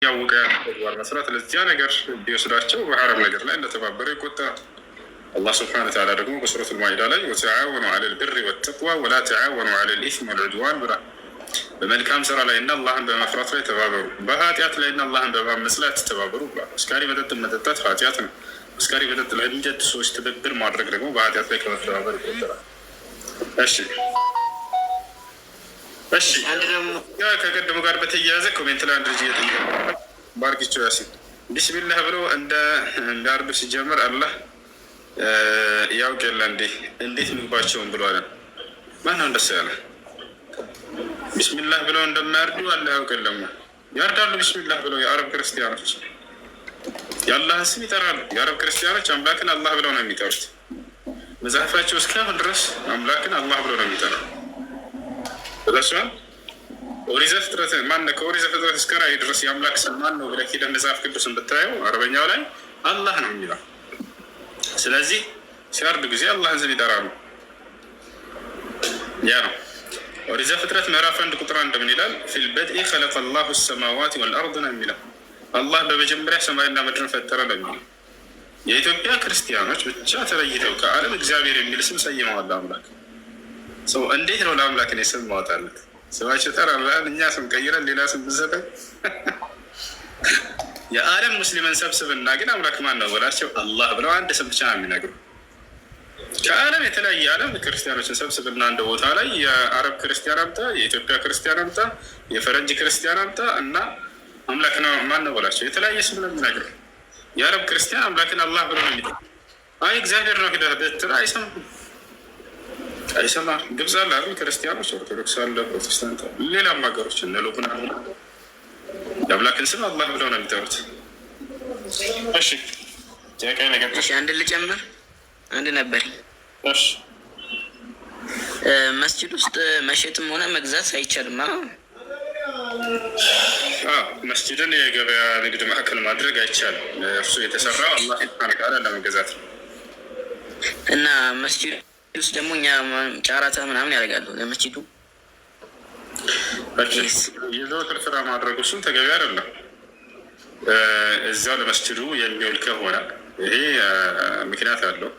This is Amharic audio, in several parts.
ያወቀ ተግባር መስራት ለዚያ ነገር ቢወስዳቸው በሐራም ነገር ላይ እንደተባበረ ይቆጠራል። አላህ ስብሐነ ወተዓላ ደግሞ በሱረቱል ማኢዳ ላይ ወተዓወኑ ዐለል ቢሪ ወተቅዋ ወላ ተዓወኑ ዐለል ኢስሚ ወልዑድዋን ብሏል። በመልካም ስራ ላይ እና አላህን በመፍራት ላይ ተባበሩ፣ በኃጢአት ላይ እና አላህን በማመፅ ላይ አትተባበሩ ብሏል። አስካሪ መጠጥ መጠጣት ኃጢአት ነው። አስካሪ መጠጥ ለሚጠጡ ሰዎች ትብብር ማድረግ ደግሞ በኃጢአት ላይ ከመተባበር ይቆጠራል። እሺ ከቀደሙ ጋር በተያያዘ ኮሜንት ላይ አንድ ልጅ እየጠየቀ ባርኪቸው ያሲን ቢስሚላህ ብሎ እንዳርዱ ሲጀምር አላህ ያውቅ የለ እንዴ እንዴት ምግባቸውን ብሎ አለን። ማነው እንደሱ ያለ? ቢስሚላህ ብለው እንደማያርዱ አላህ ያውቅ የለም? ያርዳሉ ቢስሚላህ ብለው የአረብ ክርስቲያኖች የአላህን ስም ይጠራሉ። የአረብ ክርስቲያኖች አምላክን አላህ ብለው ነው የሚጠሩት። መጽሐፋቸው እስካሁን ድረስ አምላክን አላህ ብለው ነው የሚጠራው። ስለዚህ ኦሪት ዘፍጥረት ማነው ከኦሪት ዘፍጥረት እስከ ራዕይ ድረስ የአምላክ ስም ማን ነው ብለህ ሄደህ መጽሐፍ ቅዱስን ብታየው አረበኛው ላይ አላህ ነው የሚለው። ስለዚህ ሲያርዱ ጊዜ አላህን ስም ይጠራሉ። ያ ነው ኦሪት ዘፍጥረት ምዕራፍ 1 ቁጥር 1 ምን ይላል? ፊል በድኢ ኸለቀ አላሁ ሰማዋት ወልአርድ ነው የሚለው። አላህ በመጀመሪያ ሰማይና ምድርን ፈጠረ ነው የሚለው። የኢትዮጵያ ክርስቲያኖች ብቻ ተለይተው ከዓለም እግዚአብሔር የሚል ስም ሰይመዋል። አምላክ ሰው እንዴት ነው ለአምላክ እኔ ስም ማወጣለት? ስማቸው ጠራራን እኛ ስም ቀይረን ሌላ ስም ብንሰጠን የዓለም ሙስሊምን ሰብስብና ግን አምላክ ማን ነው ብላቸው አላህ ብለው አንድ ስም ብቻ ነው የሚነግሩ። ከዓለም የተለያየ ዓለም ክርስቲያኖችን ሰብስብና አንድ ቦታ ላይ የአረብ ክርስቲያን አምጣ፣ የኢትዮጵያ ክርስቲያን አምጣ፣ የፈረንጅ ክርስቲያን አምጣ እና አምላክ ነው ማን ነው ብላቸው የተለያየ ስም ነው የሚነግሩ። የአረብ ክርስቲያን አምላክን አላህ ብሎ ነው የሚጠ አይ እግዚአብሔር ነው ሂደህ ብትል አይሰማ። ግብፅ አለ አይደል ክርስቲያኖች፣ ኦርቶዶክስ አለ፣ ፕሮቴስታንት አለ፣ ሌላም ሀገሮች እነ ሉብናን የአምላክን ስም አላህ ብለው ነው የሚጠሩት። እሺ አንድ ልጨምር፣ አንድ ነበር። እሺ መስጂድ ውስጥ መሸጥም ሆነ መግዛት አይቻልም? መስጂድን የገበያ ንግድ ማዕከል ማድረግ አይቻልም። እርሱ የተሰራው አላህ ሱብሓነሁ ወተዓላ ለመገዛት ነው። እና መስጂድ ውስጥ ደግሞ እኛ ጫራታ ምናምን ያደርጋሉ ለመስጂዱ። የዘወትር ስራ ማድረጉ እሱም ተገቢ አይደለም። እዚያው ለመስጂዱ የሚውል ከሆነ ይሄ ምክንያት አለው።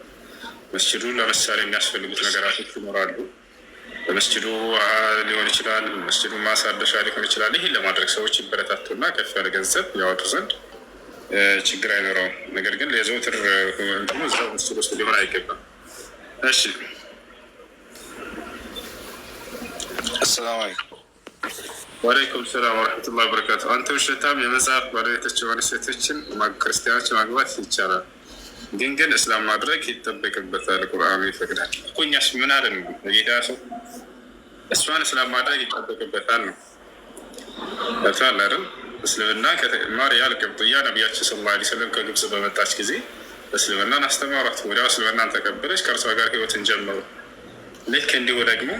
መስጂዱ ለምሳሌ የሚያስፈልጉት ነገራቶች ይኖራሉ። በመስጂዱ ሊሆን ይችላል፣ መስጂዱ ማሳደሻ ሊሆን ይችላል። ይህን ለማድረግ ሰዎች ይበረታቱና ከፍ ያለ ገንዘብ ያወጡ ዘንድ ችግር አይኖረውም። ነገር ግን የዘወትር እዛው መስጂድ ውስጥ ሊሆን አይገባም። እሺ አሰላሙ አለይኩም። ወአለይኩም ሰላም ወረሕመቱላሂ ወበረካቱ። አንተ ውሸታም የመጽሐፍ ባለቤቶች የሆኑ ሴቶችን ክርስቲያኖችን ማግባት ይቻላል፣ ግን እስላም ማድረግ ይጠበቅበታል። ቁርአኑ ይፈቅዳል እኮ። እኛስ ምን አለን? ጌታ ሰው እሷን እስላም ማድረግ ይጠበቅበታል ነው በታል አይደል? እስልምና ማርያ አልቅብጥያ ነቢያችን ሰለላሁ ዐለይሂ ወሰለም ከግብፅ በመጣች ጊዜ እስልምናን አስተማሯት። ወዲያው እስልምናን ተቀበለች፣ ከእርሷ ጋር ህይወትን ጀመሩ። ልክ እንዲሁ ደግሞ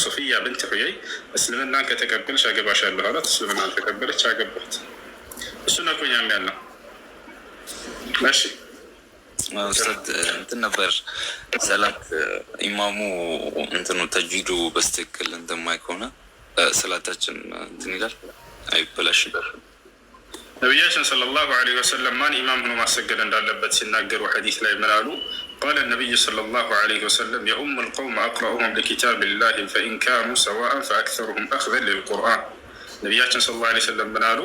ሶፊያ ብንት ሑየይ እስልምናን ከተቀበለች አገባሻለሁ አላት። እስልምናን ተቀበለች፣ አገባት። እሱ ነው እኮ እኛም ያልነው። እሺ እንትን ነበር ሰላት ኢማሙ እንትኑ ተጅዊዱ በስትክክል እንትን ማይ ከሆነ ሰላታችን እንትን ይላል አይበላሽም። ነቢያችን ሰለላሁ ዐለይሂ ወሰለም ማን ኢማም ሆኖ ማሰገድ እንዳለበት ሲናገሩ ሐዲስ ላይ ምን አሉ? ቃለ ነቢዩ ሰለላሁ ዐለይሂ ወሰለም የኡሙ ልቀውም አቅረኡሁም ሊኪታቢላሂ ፈኢን ካኑ ሰዋአን ፈአክተሩሁም አኽዘን ሊልቁርአን። ነቢያችን ሰለላሁ ዐለይሂ ወሰለም ምን አሉ?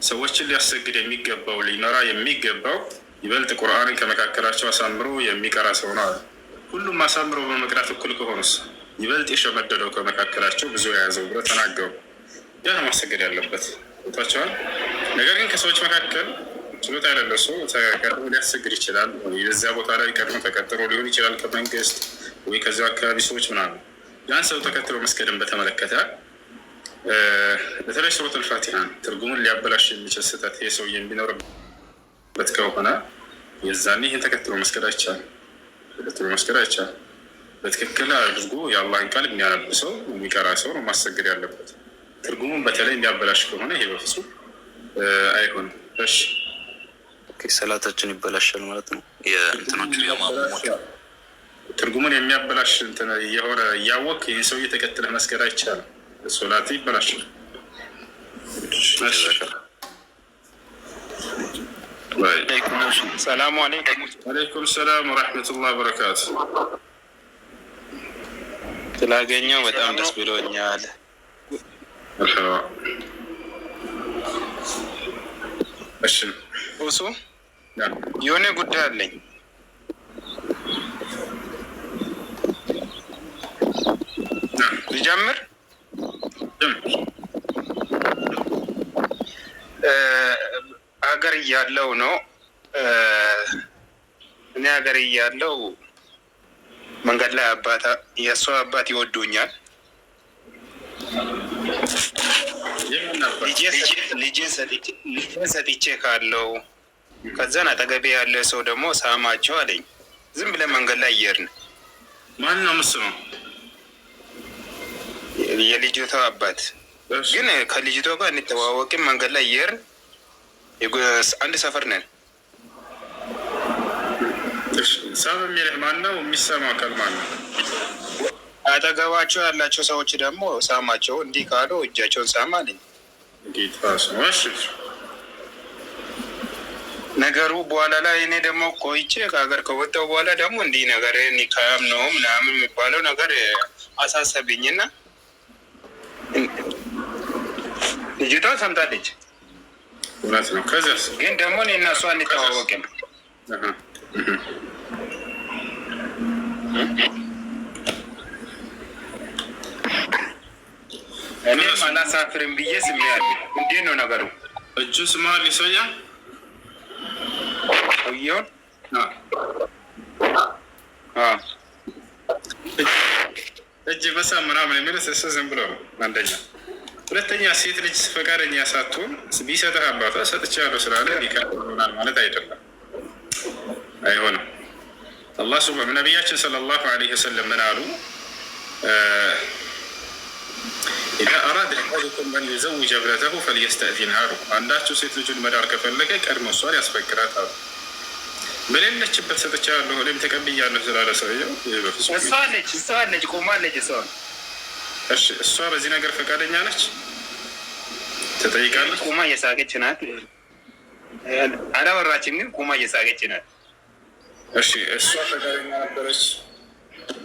ሰዎችን ሊያሰግድ የሚገባው ሊመራ የሚገባው ይበልጥ ቁርአንን ከመካከላቸው አሳምሮ የሚቀራ ሰው ነው አለ። ሁሉም አሳምሮ በመቅራት እኩል ከሆኑስ ይበልጥ የሸመደደው ከመካከላቸው ብዙ የያዘው ብሎ ተናገሩ። ያ ነው ማሰገድ ያለበት ቦታቸዋል። ነገር ግን ከሰዎች መካከል ችሎታ ያለው ሰው ተቀጥሮ ሊያሰግድ ይችላል። የዚያ ቦታ ላይ ቀድሞ ተቀጥሮ ሊሆን ይችላል ከመንግስት ወይ ከዚያ አካባቢ ሰዎች ምናምን። ያን ሰው ተከትሎ መስገድን በተመለከተ በተለይ ሱረቱል ፋቲሃን ትርጉሙን ሊያበላሽ የሚችል ስህተት ይህ ሰው የሚኖርበት ከሆነ የዛኔ ይህን ተከትሎ መስገድ አይቻልም። በትክክል አድርጎ የአላህን ቃል የሚያነብ ሰው የሚቀራ ሰው ነው ማሰገድ ያለበት። ትርጉሙን በተለይ የሚያበላሽ ከሆነ ይሄ በፍጹም አይሆንም። እሺ ሰላታችን ይበላሻል ማለት ነው። የእንትኖቹ የማሙሞች ትርጉሙን የሚያበላሽ እንትን የሆነ እያወቅ ይህን ሰው እየተከተለ መስገድ አይቻልም። ሶላት ይበላሻል። ሰላሙ አለይኩም። ወአለይኩም ሰላም ወረሕመቱላህ በረካቱ። ስላገኘው በጣም ደስ ብሎኛል። እሺ እሱ የሆነ ጉዳይ አለኝ። ልጀምር? ሀገር እያለው ነው። እኔ ሀገር እያለው መንገድ ላይ የእሷ አባት ይወዱኛል። ልጄን ሰጥቼ ካለው ከዛን አጠገቤ ያለ ሰው ደግሞ ሳማቸው አለኝ። ዝም ብለን መንገድ ላይ እየሄድን ማን ነው ምስሉ? የልጅቷ አባት ግን ከልጅቷ ጋር እንተዋወቅም። መንገድ ላይ እየሄድን አንድ ሰፈር ነን። ሳም የሚልህ ማን ነው? የሚሰማው አካል ማን ነው? አጠገባቸው ያላቸው ሰዎች ደግሞ ሳማቸው። እንዲህ ካሉ እጃቸውን ሳም አለኝ። ነገሩ በኋላ ላይ እኔ ደግሞ ቆይቼ ከሀገር ከወጣሁ በኋላ ደግሞ እንዲህ ነገር ኒካም ነው ምናምን የሚባለው ነገር አሳሰብኝና ልጅቷ ሰምታለች። እውነት ነው። ከዚያስ ግን ደግሞ እኔ እና እሷ አንተዋወቅም። እኔም አላሳፍርም ብዬ ስሜያለሁ። እንዴት ነው ነገሩ? እጁ ስማል ይሰያ ሰውየውን እጅ በሳ ምናምን የሚለው ዝም ብሎ ነው አንደኛ። ሁለተኛ ሴት ልጅ ፈቃደኛ ሳትሆን ቢሰጥህ አባቷ ሰጥቻለሁ ስላለ ይሆናል ማለት አይደለም፣ አይሆንም። አላህ ነቢያችን ሰለላሁ ዐለይሂ ወሰለም ምን አሉ? ኢዛ አራደ አሐዱኩም አን ዩዘውጀ ብነተሁ ፈልየስተእዚንሃ አሉ። አንዳችሁ ሴት ልጁን መዳር ከፈለገ ቀድሞ እሷን ያስፈቅራት አሉ። በሌለችበት ሰጥቻለሁ እኔም ተቀብያለሁ ስላለ ሰውየው እሷ አለች ቆማለች። እሺ እሷ በዚህ ነገር ፈቃደኛ ነች? ትጠይቃለች። ቁማ እየሳቀች ናት። አላወራችም፣ ግን ቁማ እየሳቀች ናት። እሺ እሷ ፈቃደኛ ነበረች።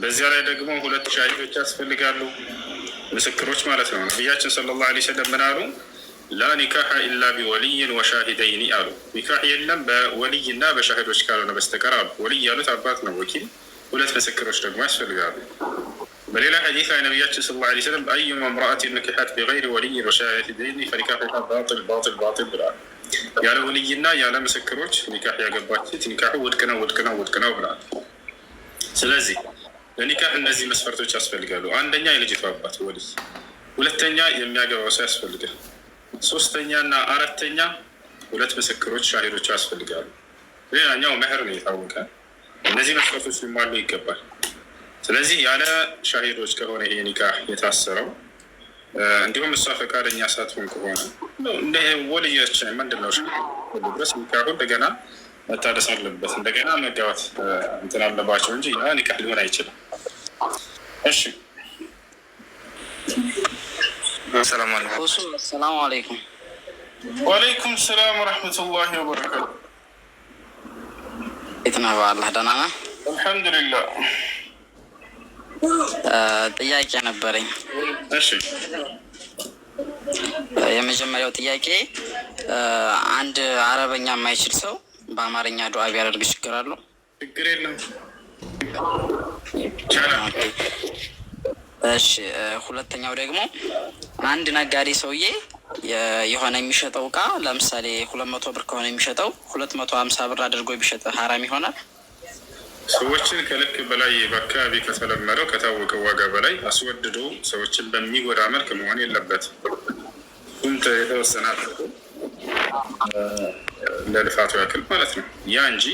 በዚያ ላይ ደግሞ ሁለት ሻሂዶች ያስፈልጋሉ፣ ምስክሮች ማለት ነው። ነቢያችን ሰለላሁ ዐለይሂ ወሰለም ምን አሉ? ላ ኒካሐ ኢላ ቢወልይን ወሻሂደይኒ አሉ። ኒካህ የለም በወልይና በሻሂዶች ካልሆነ በስተቀር አሉ። ወልይ ያሉት አባት ነው፣ ወኪል። ሁለት ምስክሮች ደግሞ ያስፈልጋሉ። በሌላ ሐዲስ ላይ ነቢያችን ሰለላሁ ዐለይሂ ወሰለም አዩማ እምረአቲን ኑኪሐት ቢገይሪ ወልይን ወሻሂደይኒ ፈኒካሑሃ ባጢል ባጢል ባጢል ብለዋል። ያለ ወልይና ያለ ምስክሮች ኒካህ ያገባች ሴት ኒካሑ ውድቅ ነው ውድቅ ነው ውድቅ ነው ብለዋል። ስለዚህ ለኒካህ እነዚህ መስፈርቶች ያስፈልጋሉ። አንደኛ የልጅቷ አባት ወልይ፣ ሁለተኛ የሚያገባው ሰው ያስፈልጋል፣ ሶስተኛ እና አራተኛ ሁለት ምስክሮች ሻሂዶች ያስፈልጋሉ። ሌላኛው መህር ነው የታወቀ። እነዚህ መስፈርቶች ሊሟሉ ይገባል። ስለዚህ ያለ ሻሂዶች ከሆነ ይሄ ኒካህ የታሰረው እንዲሁም እሷ ፈቃደኛ ሳትሆን ከሆነ እንደ ወልዮች ምንድን ነው ድረስ ኒካሁ እንደገና መታደስ አለበት፣ እንደገና መጋባት እንትን አለባቸው እንጂ ያ ኒካህ ሊሆን አይችልም። እሺ ሰላሙ አለይኩም። ወአለይኩም ሰላም ወረሕመቱላሂ ወበረካቱ። የት ነህ? በአላህ ደህና ነህ? አልሐምዱሊላህ። ጥያቄ ነበረኝ። እሺ የመጀመሪያው ጥያቄ አንድ አረበኛ የማይችል ሰው በአማርኛ ዱዓ ቢያደርግ ችግር አለው? ችግር የለም። እሺ ሁለተኛው ደግሞ አንድ ነጋዴ ሰውዬ የሆነ የሚሸጠው እቃ ለምሳሌ 200 ብር ከሆነ የሚሸጠው 250 ብር አድርጎ ቢሸጥ ሀራም ይሆናል? ሰዎችን ከልክ በላይ በአካባቢ ከተለመደው ከታወቀው ዋጋ በላይ አስወድዶ ሰዎችን በሚጎዳ መልክ መሆን የለበትም። ስንት የተወሰነ አድርጎ ለልፋቱ ያክል ማለት ነው ያ እንጂ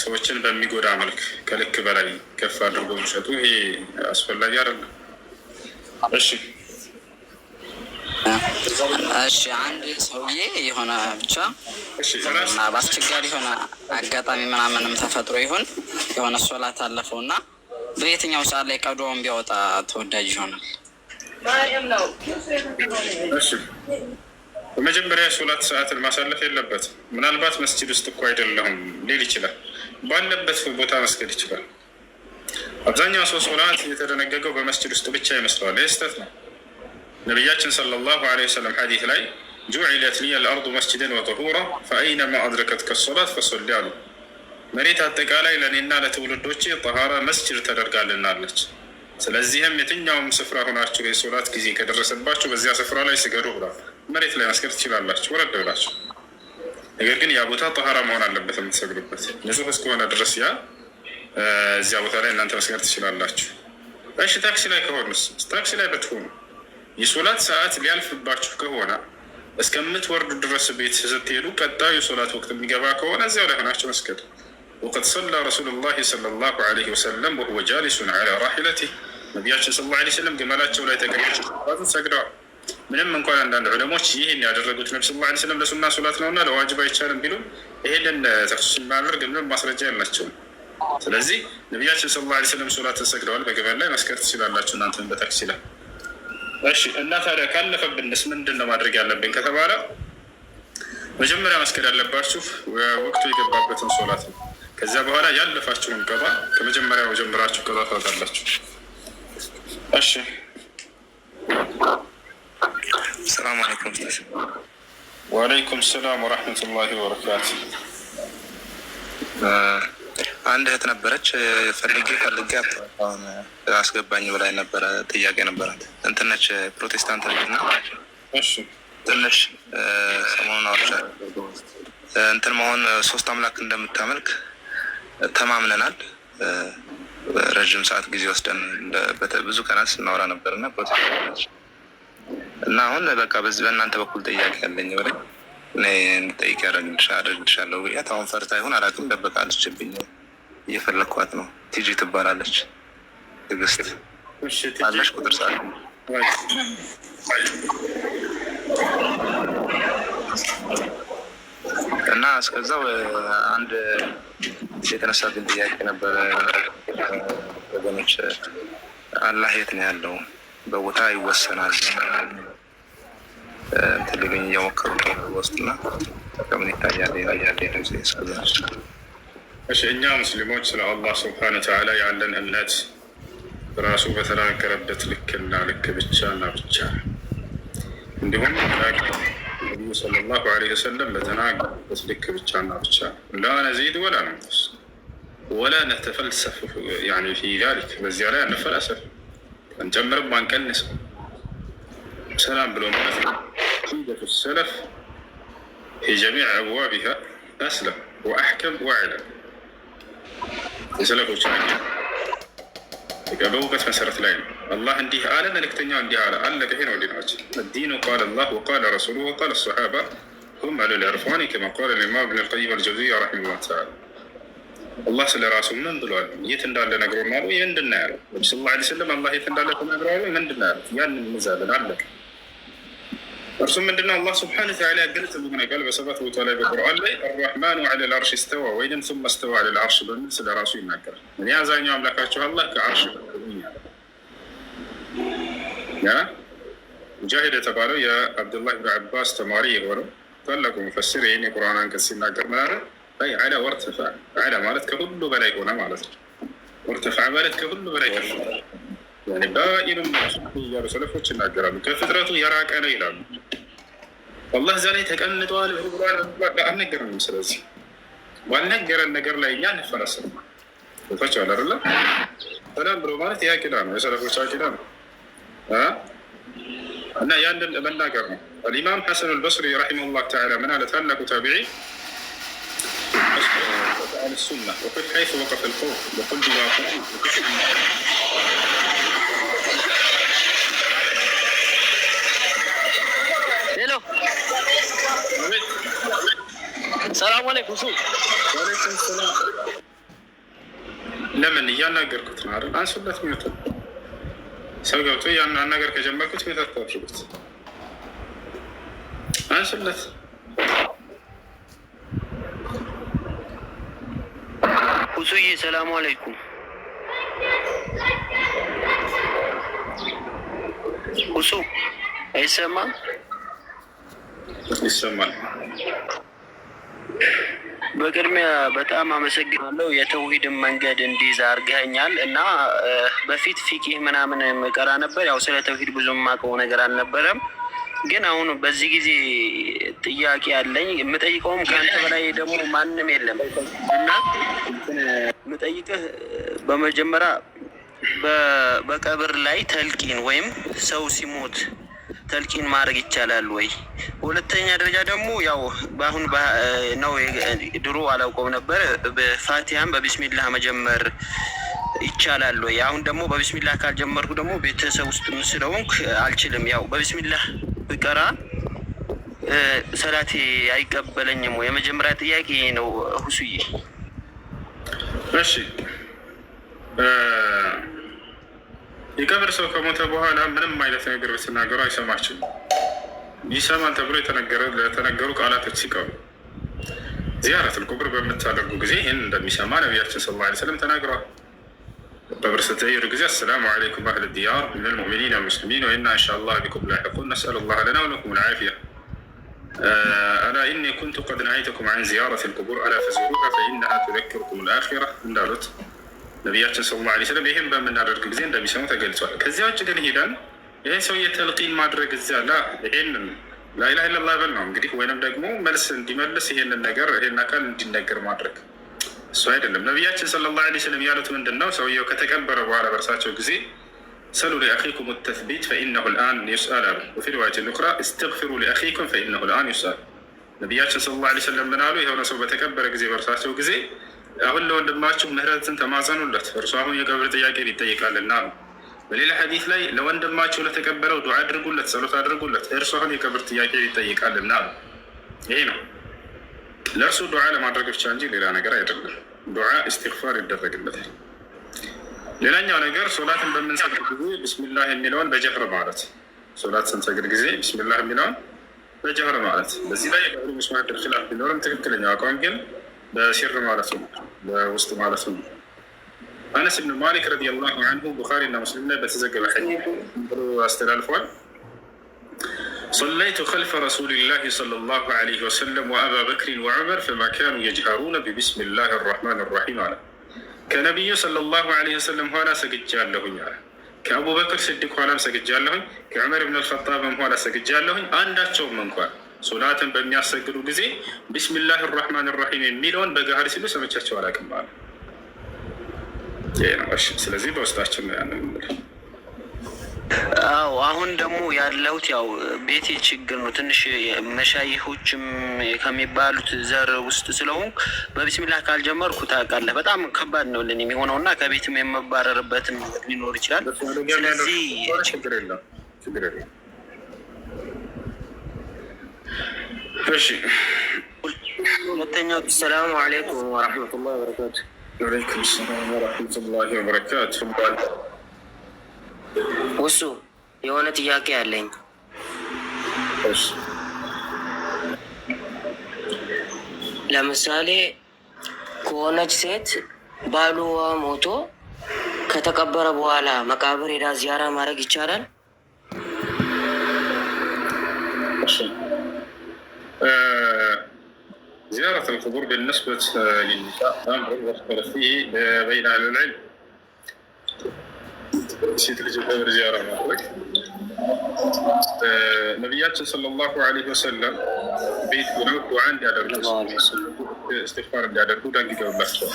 ሰዎችን በሚጎዳ መልክ ከልክ በላይ ከፍ አድርጎ መሸጡ ይሄ አስፈላጊ አይደለም። እሺ እሺ አንድ ሰውዬ የሆነ ብቻ እና በአስቸጋሪ የሆነ አጋጣሚ ምናምንም ተፈጥሮ ይሁን የሆነ ሶላት አለፈው እና በየትኛው ሰዓት ላይ ቀዶውን ቢያወጣ ተወዳጅ ይሆናል? በመጀመሪያ የሶላት ሰዓትን ማሳለፍ የለበትም። ምናልባት መስጂድ ውስጥ እኮ አይደለሁም ሊል ይችላል። ባለበት ቦታ መስገድ ይችላል። አብዛኛው ሰው ሶላት የተደነገገው በመስጂድ ውስጥ ብቻ ይመስለዋል። ይህ ስህተት ነው። ነቢያችን ሰለላሁ ዐለይሂ ወሰለም ሐዲስ ላይ ጁዒለት ሊየ አልአርዱ መስጂደን ወጠሁራ ፈአይነማ አድረከትከ ሶላት ፈሶሊ አሉ። መሬት አጠቃላይ ለእኔና ለትውልዶቼ ጠሃራ መስጂድ ተደርጋልናለች። ስለዚህም የትኛውም ስፍራ ሆናችሁ የሶላት ጊዜ ከደረሰባችሁ በዚያ ስፍራ ላይ ስገዱ ብሏል። መሬት ላይ መስገድ ትችላላችሁ ወረድ ብላችሁ። ነገር ግን ያ ቦታ ጠሃራ መሆን አለበት የምትሰግዱበት። ንጹህ እስከሆነ ድረስ ያ እዚያ ቦታ ላይ እናንተ መስገድ ትችላላችሁ። እሺ ታክሲ ላይ ከሆኑስ? ታክሲ ላይ ብትሆኑ የሶላት ሰዓት ሊያልፍባችሁ ከሆነ እስከምትወርዱ ድረስ ቤት ስትሄዱ ቀጣዩ የሶላት ወቅት የሚገባ ከሆነ እዚያው ላይ ሆናችሁ መስገድ። ወቀድ ሰላ ረሱሉላሂ ሰለላሁ ዐለይሂ ወሰለም ወሁወ ጃሊሱን ዐላ ራሒለቲህ። ነቢያችን ሰለላሁ ዐለይሂ ወሰለም ግመላቸው ላይ ተቀምጠው ሰግደዋል። ምንም እንኳን አንዳንድ ዑለሞች ይህን ያደረጉት ነቢ ሰለላሁ ዐለይሂ ወሰለም ለሱና ሶላት ነውና ለዋጅብ አይቻልም ቢሉም ይሄንን ተክሱስ የሚያደርግ ምንም ማስረጃ የላቸውም። ስለዚህ ነቢያችን ሰለላሁ ዐለይሂ ወሰለም ሶላትን ሰግደዋል። በግመል ላይ መስገድ ትችላላችሁ እናንተን በታክሲ ላይ። እሺ እና ታዲያ ካለፈብንስ ምንድን ነው ማድረግ ያለብን ከተባለ መጀመሪያ መስገድ ያለባችሁ ወቅቱ የገባበትን ሶላት ነው። ከዚያ በኋላ ያለፋችሁን ቀባ ከመጀመሪያው ጀምራችሁ ቀባ ታወጣላችሁ። እሺ ሰላም አለይኩም። ወአለይኩም ሰላም ወራህመቱላሂ ወበረካቱ። አንድ እህት ነበረች ፈልጌ አሁን አስገባኝ ብላኝ ነበረ። ጥያቄ ነበራት። እንትን ነች ፕሮቴስታንት ነችና ትንሽ ሰሞኑን አውርቻለሁ። እንትን መሆን ሶስት አምላክ እንደምታመልክ ተማምነናል። ረዥም ሰዓት ጊዜ ወስደን ብዙ ቀናት ስናወራ ነበርና ፕሮቴስታንት እና አሁን በቃ በዚህ በእናንተ በኩል ጥያቄ ያለኝ ብለኝ እኔ እንድጠይቅ አደርግልሻለሁ ብያት፣ አሁን ፈርታ ይሁን አላውቅም ደበቃ አለችብኝ። እየፈለግኳት ነው። ቲጂ ትባላለች። ትዕግስት አለሽ ቁጥር ሰዓት እና እስከዛው አንድ የተነሳብኝ ጥያቄ ነበረ። ወገኖች አላህ የት ነው ያለው? በቦታ ይወሰናል። ትልግኝ እየሞከሩ ውስጥና ከምን ይታያል ያለ እስከዛ። እሺ እኛ ሙስሊሞች ስለ አላህ ስብሐነ ወተዓላ ያለን እምነት ራሱ በተናገረበት ልክና ልክ ብቻና ብቻ እንዲሁም ነቢዩ ሰለላሁ ዐለይሂ ወሰለም በተናገረበት ልክ ብቻና ብቻ ላ ነዚድ ወላ ነንቁስ ወላ ነተፈልሰፍ ፊ ዛሊክ። በዚያ ላይ አንፈላሰፍ፣ አንጨምርም አንቀንስም። ሰላም ብሎ ማለት ነው። ሂደቱ ሰለፍ ፊ ጀሚዕ አብዋቢሃ አስለም ወአሕከም ወአዕለም። የሰለፎች በእውቀት መሰረት ላይ ነው። አላህ እንዲህ አለ፣ መልእክተኛው እንዲህ አለ፣ አለቀ። ይሄ ነው ዲናችን። الدين قال الله وقال رسوله وقال الصحابة هم على العرفان كما قال الإمام ابن القيم الجوزية رحمه الله تعالى። አላህ ስለ ራሱ ምን ብሏል? የት እንዳለ ነግሮናል ወይ? ምንድን ነው ያለው? ነቢ ሰለላሁ ዐለይሂ ወሰለም አላህ የት እንዳለ ተናግረዋል ወይ? ምንድን ነው ያለው? ያንን እንይዛለን። አለቀ። እርሱም ምንድነው? አላህ ስብሐነ ወተዓላ ግልጽ በሆነ ቃል በሰባት ቦታ ላይ በቁርአን ላይ አርራህማኑ ዐለል ዐርሽ እስተዋ ወይም ሱመ እስተዋ ዐለል ዐርሽ በሚል ስለ ራሱ ይናገራል። እኔ አብዛኛው አምላካቸው አላህ ከዐርሽ ሙጃሂድ የተባለው የአብዱላህ ብን አባስ ተማሪ የሆነው ታላቁ ሙፈሲር ይህን የቁርአን አንቀጽ ሲናገር ምን አለ? አይ ዐላ ወርተፋ፣ ዐላ ማለት ከሁሉ በላይ ሆነ ማለት ነው። ወርተፋ ማለት ከሁሉ በላይ ከፍ ባኢሉም እያሉ ሰለፎች ይናገራሉ። ከፍጥረቱ የራቀ ነው ይላሉ። አላህ እዛ ላይ ተቀምጠዋል ብሏል አልነገረንም። ስለዚህ ባልነገረን ነገር ላይ እኛ እንፈላሰፍ ቦታቸዋል አይደለ? ሰላም ብሎ ማለት ያ ቂዳ ነው፣ የሰለፎች ቂዳ ነው እና ያንን መናገር ነው። አልኢማም ሐሰን አልበስሪ ረሒመሁላህ ተዓላ ምን አለ? ታላቁ ታቢዒ عن السنة وقف حيث وقف القوم وقل بما قلت. ሄሎ ሰላም አለይኩም። ወአለይኩም ሰላም። ለምን እያናገርኩት ነው አይደል? አንሱለት ሚወጣ ሰው ገብቶ ያን አናገር ከጀመርኩት ሚወጣ ታድርጉት። አንሱለት። ሁሱዬ ሰላም አለይኩም። ሁሱ አይሰማም? ይሰማል። በቅድሚያ በጣም አመሰግናለሁ። የተውሂድን መንገድ እንዲይዝ አድርገኸኛል እና በፊት ፊቂህ ምናምን ቀራ ነበር። ያው ስለ ተውሂድ ብዙ የማውቀው ነገር አልነበረም። ግን አሁን በዚህ ጊዜ ጥያቄ አለኝ። የምጠይቀውም ከአንተ በላይ ደግሞ ማንም የለም እና የምጠይቅህ በመጀመሪያ በቀብር ላይ ተልቂን ወይም ሰው ሲሞት ተልቂን ማድረግ ይቻላል ወይ? ሁለተኛ ደረጃ ደግሞ ያው በአሁን ነው ድሮ አላውቀው ነበር፣ በፋቲሃም በቢስሚላህ መጀመር ይቻላል ወይ? አሁን ደግሞ በቢስሚላህ ካልጀመርኩ ደግሞ ቤተሰብ ውስጥ ስለሆንኩ አልችልም። ያው በቢስሚላህ ብቀራ ሰላቴ አይቀበለኝም ወይ? የመጀመሪያ ጥያቄ ነው ሁሱዬ። እሺ የቀብር ሰው ከሞተ በኋላ ምንም አይነት ነገር ብትናገሩ አይሰማችም። ይሰማል ተብሎ ለተነገሩ ቃላቶች ሲቀሩ ዚያረቱል ቁብር በምታደርጉ ጊዜ ይህን እንደሚሰማ ነቢያችን ሰለላሁ ዐለይሂ ወሰለም ተናግረዋል። ቀብር ስትሄዱ ጊዜ አሰላሙ ዐለይኩም አህለ ዲያር ሚነል ሙእሚኒነ ወልሙስሊሚን ወኢና ኢንሻአላህ ቢኩም ላሒቁን ነስአሉላህ ለና ወለኩም አልዓፊያ አላ ኢኒ ኩንቱ ቀድ ነሀይቱኩም ዐን ዚያረቲል ቁቡር አላ ፈዙሩሃ ፈኢነሃ ቱዘኪሩኩም አልአኺራ እንዳሉት ነቢያችን ሰለላሁ ዐለይሂ ወሰለም ይህን በምናደርግ ጊዜ እንደሚሰሙ ተገልጿል። ከዚያ ውጭ ግን ሄዳን ይህን ሰውዬ ተልቂን ማድረግ እዚያ ይሄንን ላኢላሃ ኢለላህ በል ነው እንግዲህ፣ ወይንም ደግሞ መልስ እንዲመልስ ይሄንን ነገር ይሄን አካል እንዲነገር ማድረግ እሱ አይደለም። ነቢያችን ሰለላሁ ዐለይሂ ወሰለም ያሉት ምንድን ነው? ሰውየው ከተቀበረ በኋላ በእርሳቸው ጊዜ ሰሉ ሊአኺኩም ተስቢት ፈኢነሁ ልአን ዩስአል አሉ። ወፊ ሪዋየትን ኡኽራ እስተግፊሩ ሊአኺኩም ፈኢነሁ ልአን ዩስአል። ነቢያችን ሰለላሁ ዐለይሂ ወሰለም ምን አሉ? የሆነ ሰው በተቀበረ ጊዜ በእርሳቸው ጊዜ አሁን ለወንድማችሁ ምህረትን ተማጸኑለት፣ እርሱ አሁን የቀብር ጥያቄ ይጠይቃልና ነው። በሌላ ሐዲስ ላይ ለወንድማችሁ ለተቀበለው ዱዓ አድርጉለት፣ ጸሎት አድርጉለት፣ እርሱ አሁን የቀብር ጥያቄ ይጠይቃልና ነው። ይሄ ነው ለእርሱ ዱዓ ለማድረግ ብቻ እንጂ ሌላ ነገር አይደለም። ዱዓ እስትግፋር ይደረግለታል። ሌላኛው ነገር ሶላትን በምንሰግድ ጊዜ ቢስሚላህ የሚለውን በጀህር ማለት፣ ሶላት ስንሰግድ ጊዜ ቢስሚላህ የሚለውን በጀህር ማለት። በዚህ ላይ በዑለሞች መካከል ኺላፍ ቢኖርም ትክክለኛው አቋም ግን በሲር ማለቱ ነው፣ በውስጥ ማለቱ ነው። አነስ ብን ማሊክ ረዲየላሁ አንሁ ቡኻሪ እና ሙስሊም ላይ በተዘገበ ሐዲስ ብሎ አስተላልፏል። صليت خلف رسول الله صلى الله عليه وسلم وأبا بكر وعمر فما كانوا يجهرون ببسم الله الرحمن الرحيم على كنبي صلى الله عليه وسلم هنا سجد له يعني كأبو بكر صديق هنا سجد له كعمر بن الخطاب هنا سجد له አንዳቸው እንኳን ሶላትን በሚያሰግዱ ጊዜ ቢስሚላህ الرحمن الرحيم የሚለውን በጋህር ሲሉ ሰምቻቸው አላውቅም ማለት ነው። ስለዚህ በውስጣችን ነው ያንን ማለት። አዎ አሁን ደግሞ ያለሁት ያው ቤቴ ችግር ነው ትንሽ፣ መሻይሆችም ከሚባሉት ዘር ውስጥ ስለሆንኩ በቢስሚላህ ካልጀመርኩ ታውቃለህ በጣም ከባድ ነው ለኔ የሚሆነው እና ከቤትም የመባረርበትም ሊኖር ይችላል። ስለዚህ ችግር የለም። እሺ ሁለተኛው ሰላም አለይኩም ወራህመቱላሂ ወበረካቱ። ወአለይኩም ሰላም ወራህመቱላሂ ወበረካቱ። ውሱ የሆነ ጥያቄ አለኝ። ለምሳሌ ከሆነች ሴት ባሉዋ ሞቶ ከተቀበረ በኋላ መቃብር ሄዳ ዚያራ ማድረግ ይቻላል? زيارة القبور بالنسبة للنساء أمر واختلف فيه بين أهل العلم. ሴት ልጅ ቀብር ዚያራ ማድረግ ነቢያችን ሰለላሁ ዐለይሂ ወሰለም ቤት ሆነው ዱዓ እንዲያደርጉ እስትግፋር እንዲያደርጉ ደንግገውላቸዋል።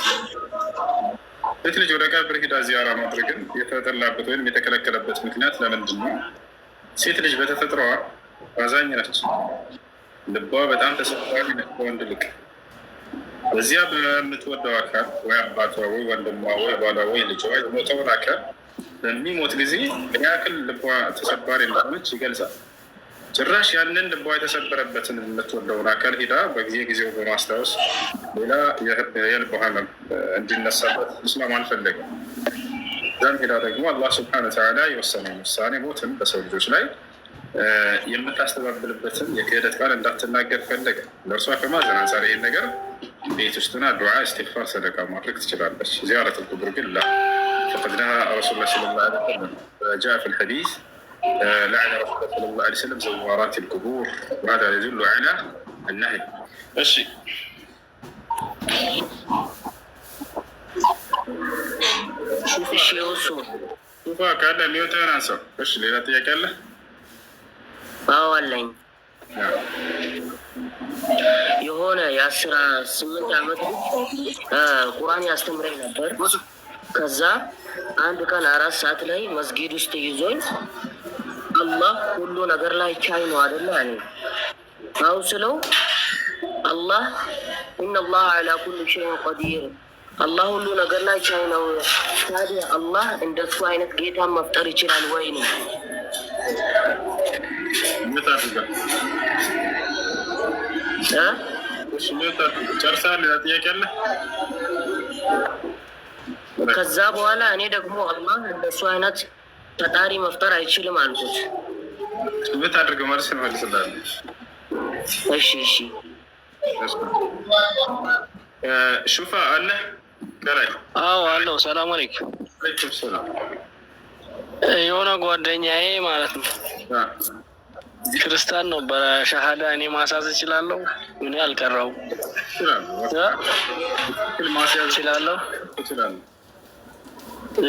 ሴት ልጅ ወደ ቀብር ሂዳ ዚያራ ማድረግን የተጠላበት ወይም የተከለከለበት ምክንያት ለምንድን ነው? ሴት ልጅ በተፈጥሮዋ አዛኝ ነች። ልቧ በጣም ተሰባሪ ነች ከወንድ ልቅ። በዚያ በምትወደው አካል ወይ አባቷ ወይ ወንድሟ ወይ ባሏ ወይ ልጇ የሞተውን አካል በሚሞት ጊዜ ምን ያክል ልቧ ተሰባሪ እንደሆነች ይገልጻል። ጭራሽ ያንን ልቧ የተሰበረበትን የምትወደውን አካል ሂዳ ጊዜው በማስታወስ ሌላ የልቧ ህመም እንዲነሳበት እስላም አልፈለገም። እዛም ሂዳ ደግሞ አላህ ስብሐነ ወተዓላ የወሰነውን ውሳኔ ሞትን በሰው ልጆች ላይ የምታስተባብልበትን የክህደት ቃል እንዳትናገር ፈለገ። ለእርሷ ከማዘን አንጻር ይህን ነገር ቤት ውስጥና ዱዓ፣ እስትግፋር፣ ሰደቃ ማድረግ ትችላለች። ዚያረቱል ቁቡር ግን ላ ፈቀድ ነሃ ረሱሉላህ ሰለላሁ ዐለይሂ ወሰለም ጃአ ፊል ሐዲስ لعن رسول الله صلى الله عليه وسلم زوارات القبور وهذا يدل على النهي. እሺ ሹፋ ካለ ሚወጣን አንሳው። እሺ ሌላ ጥያቄ አለ? አዎ አለኝ። የሆነ የ18 ዓመት ቁርአን ያስተምረኝ ነበር። ከዛ አንድ ቀን 4 ሰዓት ላይ መስጊድ ውስጥ ይዞኝ አላህ ሁሉ ነገር ላይ ቻይ ነው አይደል አለኝ። አው ስለው አላህ ኢነላህ ዐላ ኩሊ ሸይኢን ቀዲር፣ አላህ ሁሉ ነገር ላይ ቻይ ነው። ታዲያ አላህ እንደሱ አይነት ጌታ መፍጠር ይችላል ወይ ነው? ከዛ በኋላ እኔ ደግሞ አላህ እንደሱ አይነት ፈጣሪ መፍጠር አይችልም አልኩት። ምን ታድርገው ማለት ነው መልስላል። እሺ ሹፋ አለ ከላይ? አዎ አለው። ሰላም አለይኩም። አለይኩም ሰላም። የሆነ ጓደኛዬ ማለት ነው ክርስቲያን ነው። በሻሃዳ እኔ ማሳዝ እችላለሁ? ምን ያልቀረው እችላለሁ?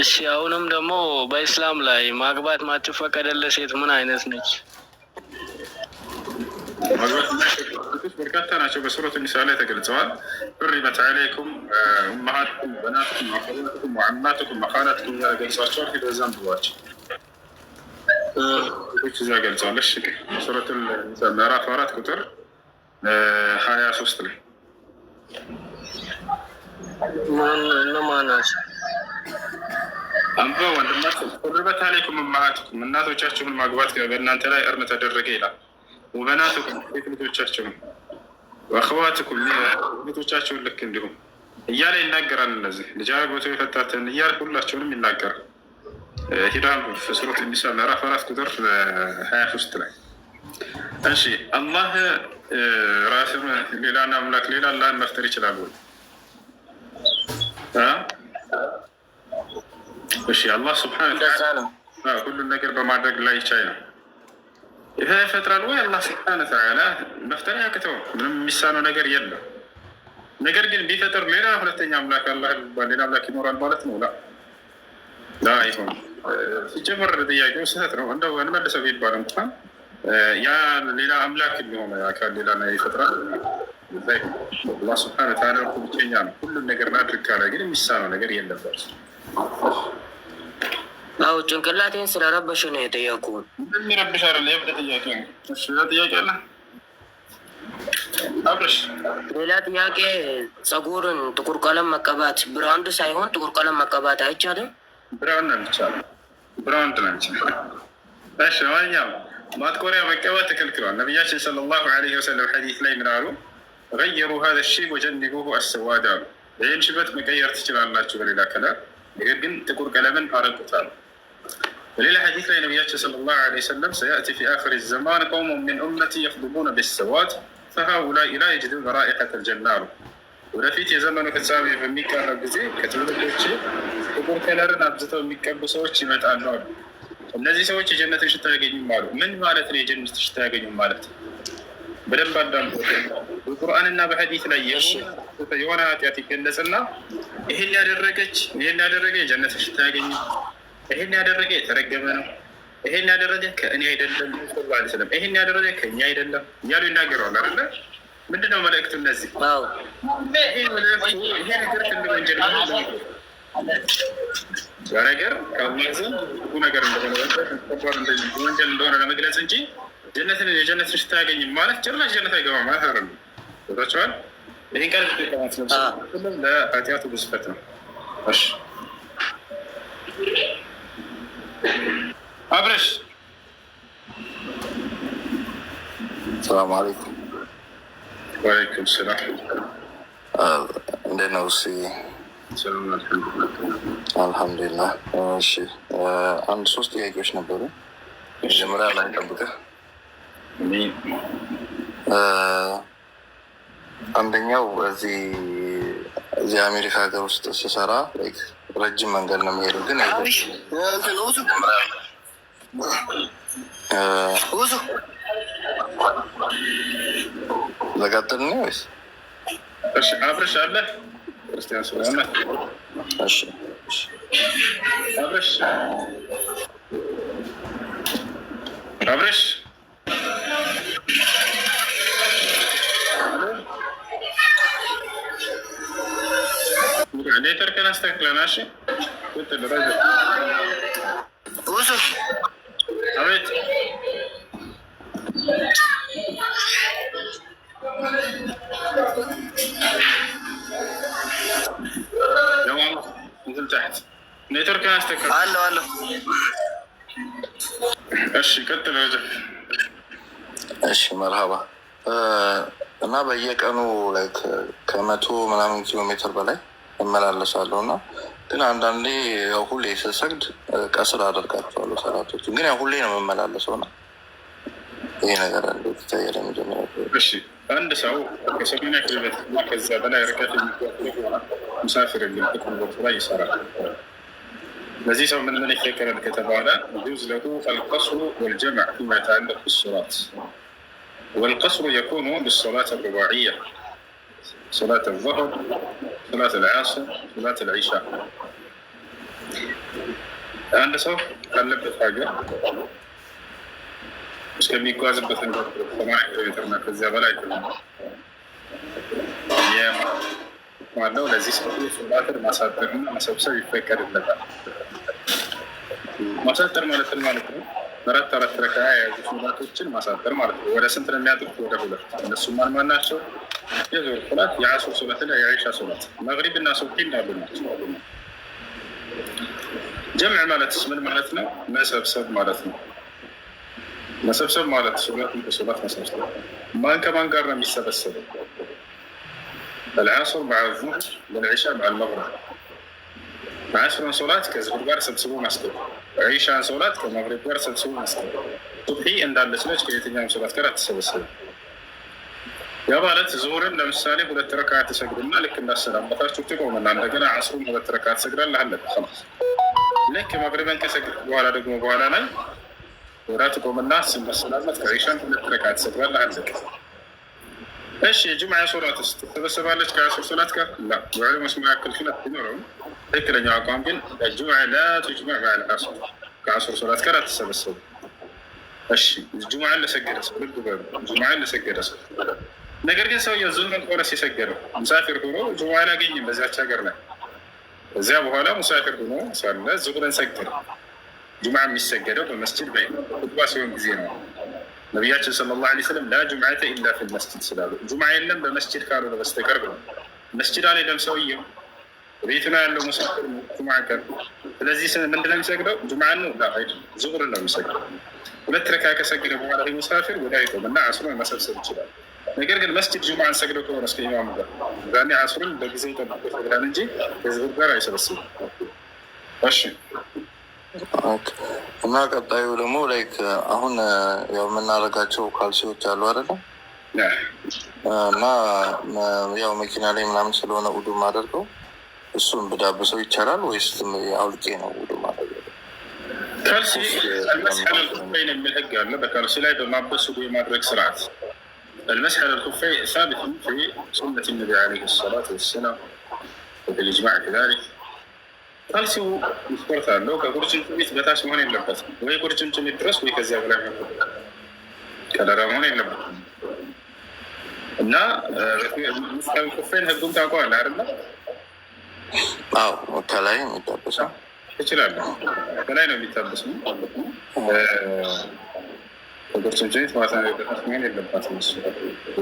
እሺ አሁንም ደግሞ በእስላም ላይ ማግባት ማትፈቀደለት ሴት ምን አይነት ነች? በርካታ ናቸው። በሱረቱ ኒሳ ላይ ተገልጸዋል። ሑሪመት ዐለይኩም ኡመሃቱኩም ወበናቱኩም ወአኸዋቱኩም ወዐማቱኩም ወኻላቱኩም እያለ ገልጿቸዋል። ሄዶ እዛም ብሏቸው እዛ ገልጸዋል። እሺ ሱረቱ ኒሳ ምዕራፍ 4 ቁጥር 23 ላይ ማናቸው አንባ ወንድማችሁ ሑሪመት ዐለይኩም ኡመሃቱኩም እናቶቻችሁን ማግባት በእናንተ ላይ እርም ተደረገ ይላል። ወበናቱኩም ሴት ልጆቻችሁን ወአኸዋቱኩም ልጆቻችሁን ልክ እንዲሁም እያለ ይናገራል። እነዚህ ልጅ አግብቶ የፈታትን እያለ ሁላቸውንም ይናገራል። ሂዳም ሱረቱ ኒሳ ምዕራፍ 4 ቁጥር 23 ላይ እሺ አላህ ራሱን ሌላን አምላክ ሌላ አላህን መፍጠር ይችላል ወይ? እሺ አላህ ሱብሓነሁ ወተዓላ ሁሉን ነገር በማድረግ ላይ ቻይ ነው። ይሄ ይፈጥራል ወይ? አላህ ሱብሓነሁ ወተዓላ መፍጠር ያቅተው ምንም የሚሳነው ነገር የለም። ነገር ግን ቢፈጥር ሌላ ሁለተኛ አምላክ አላህ ሌላ አምላክ ይኖራል ማለት ነው? ላ ይሆን ሲጀመር ጥያቄው ስህተት ነው። እንደው እንመልሰው ቢባል እንኳን ያ ሌላ አምላክ የሚሆነ አካል ሌላ ይፈጥራል። አላህ ሱብሓነሁ ወተዓላ ብቸኛ ነው። ሁሉም ነገር ማድረግ ካለ ግን የሚሳነው ነገር የለም። አዎ ጭንቅላቴን ስለረበሽ ነው የጠየኩት። የሚረብሽ አይደለ? የብድ ጥያቄ ነው። እሺ ጥያቄ አለ አብረሽ? ሌላ ጥያቄ፣ ጸጉርን ጥቁር ቀለም መቀባት ብራንድ ሳይሆን ጥቁር ቀለም መቀባት አይቻልም? ብራንድ ነው የሚቻለው። ብራንድ ነው የሚቻለው። እሺ ማንኛውም ማጥቆሪያ መቀባት ተከልክሏል። ነቢያችን ሰለላሁ ዐለይሂ ወሰለም ሐዲስ ላይ ምን አሉ? ገየሩ ሀዘ ሺብ ወጀንቡሁ አሰዋድ አሉ። ይህን ሽበት መቀየር ትችላላችሁ በሌላ ከለር፣ ነገር ግን ጥቁር ቀለምን አረቁታል። በሌላ ሐዲስ ላይ ነቢያችን ሰለላሁ ዐለይሂ ወሰለም ሰያእቲ ፊ አኺሪ ዘማን ቀውሙን ሚን ኡመቲ የኽዱቡነ ቢሰዋድ ፈሃኡላኢ ላ የጅዱነ ራኢሐተል ጀና አሉ። ወደፊት የዘመኑ ፍጻሜ በሚቃረብ ጊዜ ከትውልዶች ጥቁር ከለርን አብዝተው የሚቀቡ ሰዎች ይመጣሉ አሉ። እነዚህ ሰዎች የጀነትን ሽታ ያገኙም አሉ። ምን ማለት ነው የጀነት ሽታ ያገኙም ማለት? በደንብ አዳምጡ። በቁርአንና በሐዲስ ላይ የሆነ ኃጢአት ይገለጽና ይሄን ያደረገ የጀነት ሽታ ያገኙ፣ ይሄን ያደረገ የተረገመ ነው፣ ይሄን ያደረገ ከእኔ አይደለም ስለም፣ ይሄን ያደረገ ከእኛ አይደለም እያሉ ይናገረዋል አይደለ? ምንድነው መልእክቱ? እነዚህ ይሄ ነገር ትልቅ ወንጀል ነገር ከማዘን ብዙ ነገር ወንጀል እንደሆነ ለመግለጽ እንጂ የጀነት ሽታ ያገኝም ማለት ጭራሽ ጀነት አይገባም ማለት አይደለም። ቦታቸዋል ይህን ቃል ለኃጢአቱ ግዝፈት ነው። እሺ አብረሽ ሰላም አለይኩም። ወአለይኩም ሰላም። እንዴት ነው? እሺ አልሐምዱሊላህ። እሺ አንድ 3 ጥያቄዎች ነበሩ። መጀመሪያ ላይ ጠብቀህ አንደኛው እዚህ አሜሪካ ሀገር ውስጥ ስሰራ ረጅም መንገድ ነው የሚሄደው፣ ግን ብዙ ለቀጥል ነው ወይስ? እሺ አብረሽ አለ ክርስቲያን ስለሆነ እሺ አብረሽ አብረሽ ኔትወርክን አስተካክለና። እሺ ቁጥር ብዙ አቤት እንትን ታሕት ኔትወርክን አስተካክል። አለሁ እሺ ቀጥል። እሺ መርሃባ። እና በየቀኑ ከ100 ምናምን ኪሎ ሜትር በላይ እመላለሳለሁ እና ግን አንዳንዴ ያው ሁሌ ስሰግድ ቀስር አደርጋቸዋለሁ ሰላቶች፣ ግን ያው ሁሌ ነው የምመላለሰው እና ይሄ ነገር እንዴት ይታያል? መጀመሪያ እሺ አንድ ሰው ከ80 ኪሎ ሜትር እና ከዛ በላይ ርቀት የሚጓዝ ሙሳፊር የሚልበት ቦታ ላይ ይሰራል። ለዚህ ሰው ምን ይፈቀዳል ከተባለ يجوز له القصر والجمع فيما يتعلق بالصلاة. والقصر يكون بالصلاة الرباعية، صلاة الظهر، صلاة العصر، صلاة العشاء. عند ሰው ካለበት ሀገር እስከሚጓዝበት ሰማይ ኪሎሜትርና ከዚያ በላይ ማለው ለዚህ ሰው ሶላትን ማሳጠርና መሰብሰብ ይፈቀድለታል። ማሳጠር ማለት ነው አራት ረካ የያዙ ሶላቶችን ማሳጠር ማለት ነው። ወደ ስንት ነው የሚያጥሩት? ወደ 2። እነሱ ማን ናቸው? የዙህር ሶላት፣ የዓስር ሶላት እና የዒሻ ሶላት፣ መግሪብ እና ሱብሒ እንዳሉ ናቸው። ጀምዕ ማለት ምን ማለት ነው? መሰብሰብ ማለት ነው። መሰብሰብ ማለት ሶላትን ከሶላት መሰብሰብ። ማን ከማን ጋር ነው የሚሰበሰበው? العصر مع الظهر والعشاء مع المغرب. عصر صلاة كزهر ጋር ሰብስቦ ማስገብ፣ ዒሻን ሶላት ከመግሪብ ጋር ሰብስቦ ማስገብ። ሱብሒ እንዳለች ነች ከየትኛውም ሶላት ጋር አትሰበሰብም። ያ ማለት ዙሁርን ለምሳሌ 2 ረካ ተሰግድና ልክ እንዳሰላመታችሁ ትቆምና እንደገና ዓስሩን 2 ረካ ትሰግዳለህ። አለቀ خلاص። ልክ መግሪብን ከሰግድ በኋላ ደግሞ በኋላ ላይ ወራ ትቆምና ስንበሰላመት ከዒሻን 2 ረካ ትሰግዳለህ። አለቀ። እሺ ጁምዓ ሶላት ውስጥ ተሰበሰባለች ከዓስር ሶላት ጋር ላ ወዕለሞች መካከል ኺላፍ ቢኖረውም ትክክለኛው አቋም ግን ጁምዓ ላ ትጅመዕ መዕ አልዓስር፣ ከዓስር ሶላት ጋር አትሰበሰቡ። እሺ ጁምዓን ለሰገደ ሰው ልብ በሉ፣ ጁምዓን ለሰገደ ሰው ነገር ግን ሰውየው ዙህርን ከሆነ የሰገደው ሙሳፊር ሆኖ ጁምዓ አላገኝም በዚያች ሀገር ላይ፣ እዚያ በኋላ ሙሳፊር ሆኖ ሳለ ዙህርን ሰገደ። ጁምዓ የሚሰገደው በመስጅድ ላይ ኹጥባ ሲሆን ጊዜ ነው። ነቢያችን ሰለላሁ ዐለይሂ ወሰለም ላ ጁምዓተ ኢላ ፊል መስጂድ ስላሉ ጁምዓ የለም በመስጂድ ካልሆነ በስተቀር ብለው፣ መስጂድ አልሄደም ሰውየው ቤቱ ነው ያለው ሙሳፊር ጁምዓ ቀን። ስለዚህ ምንድን ነው የሚሰግደው? ጁምዓ ነው አይደለም፣ ዙህር ነው የሚሰግደው። 2 ረካ ከሰገደ በኋላ ሙሳፊር ወደ አይቆምና ዓስሩን መሰብሰብ ይችላል። ነገር ግን መስጂድ ጁምዓን ሰግደው ከሆነ እስከ ኢማሙ ጋር ዛኔ ዓስሩን በጊዜ ጠብቆ ይሰግዳል እንጂ ከዙህር ጋር አይሰበስብም። እሺ እና ቀጣዩ ደግሞ አሁን ያው የምናደርጋቸው ካልሲዎች አሉ አይደለም? እና ያው መኪና ላይ ምናምን ስለሆነ ውዱ ማደርገው እሱን ብዳብሰው ይቻላል ወይስ አውልቄ ነው ውዱ ማደርገው? ካልሲ المسح على الخفين የሚል ህግ አለ። በካልሲ ላይ በማበስ ውዱ የማድረግ ስርዓት المسح على الخفين ثابت في سنة النبي عليه الصلاة والسلام وبالإجماع كذلك። ካልሲው ስፖርት አለው። ከቁርጭምጭሚት በታች መሆን የለበትም፣ ወይ ቁርጭምጭሚት ድረስ ወይ ከዚያ በላይ ቀዳዳ መሆን የለበትም። እና መስቀል ኩፌን ህጉም ታውቀዋለህ አይደለ? አዎ ከላይ የሚታበሰው ትችላለህ። ከላይ ነው የሚታበስ ነው። ከቁርጭምጭሚት ማታ በታች መሆን የለባትም።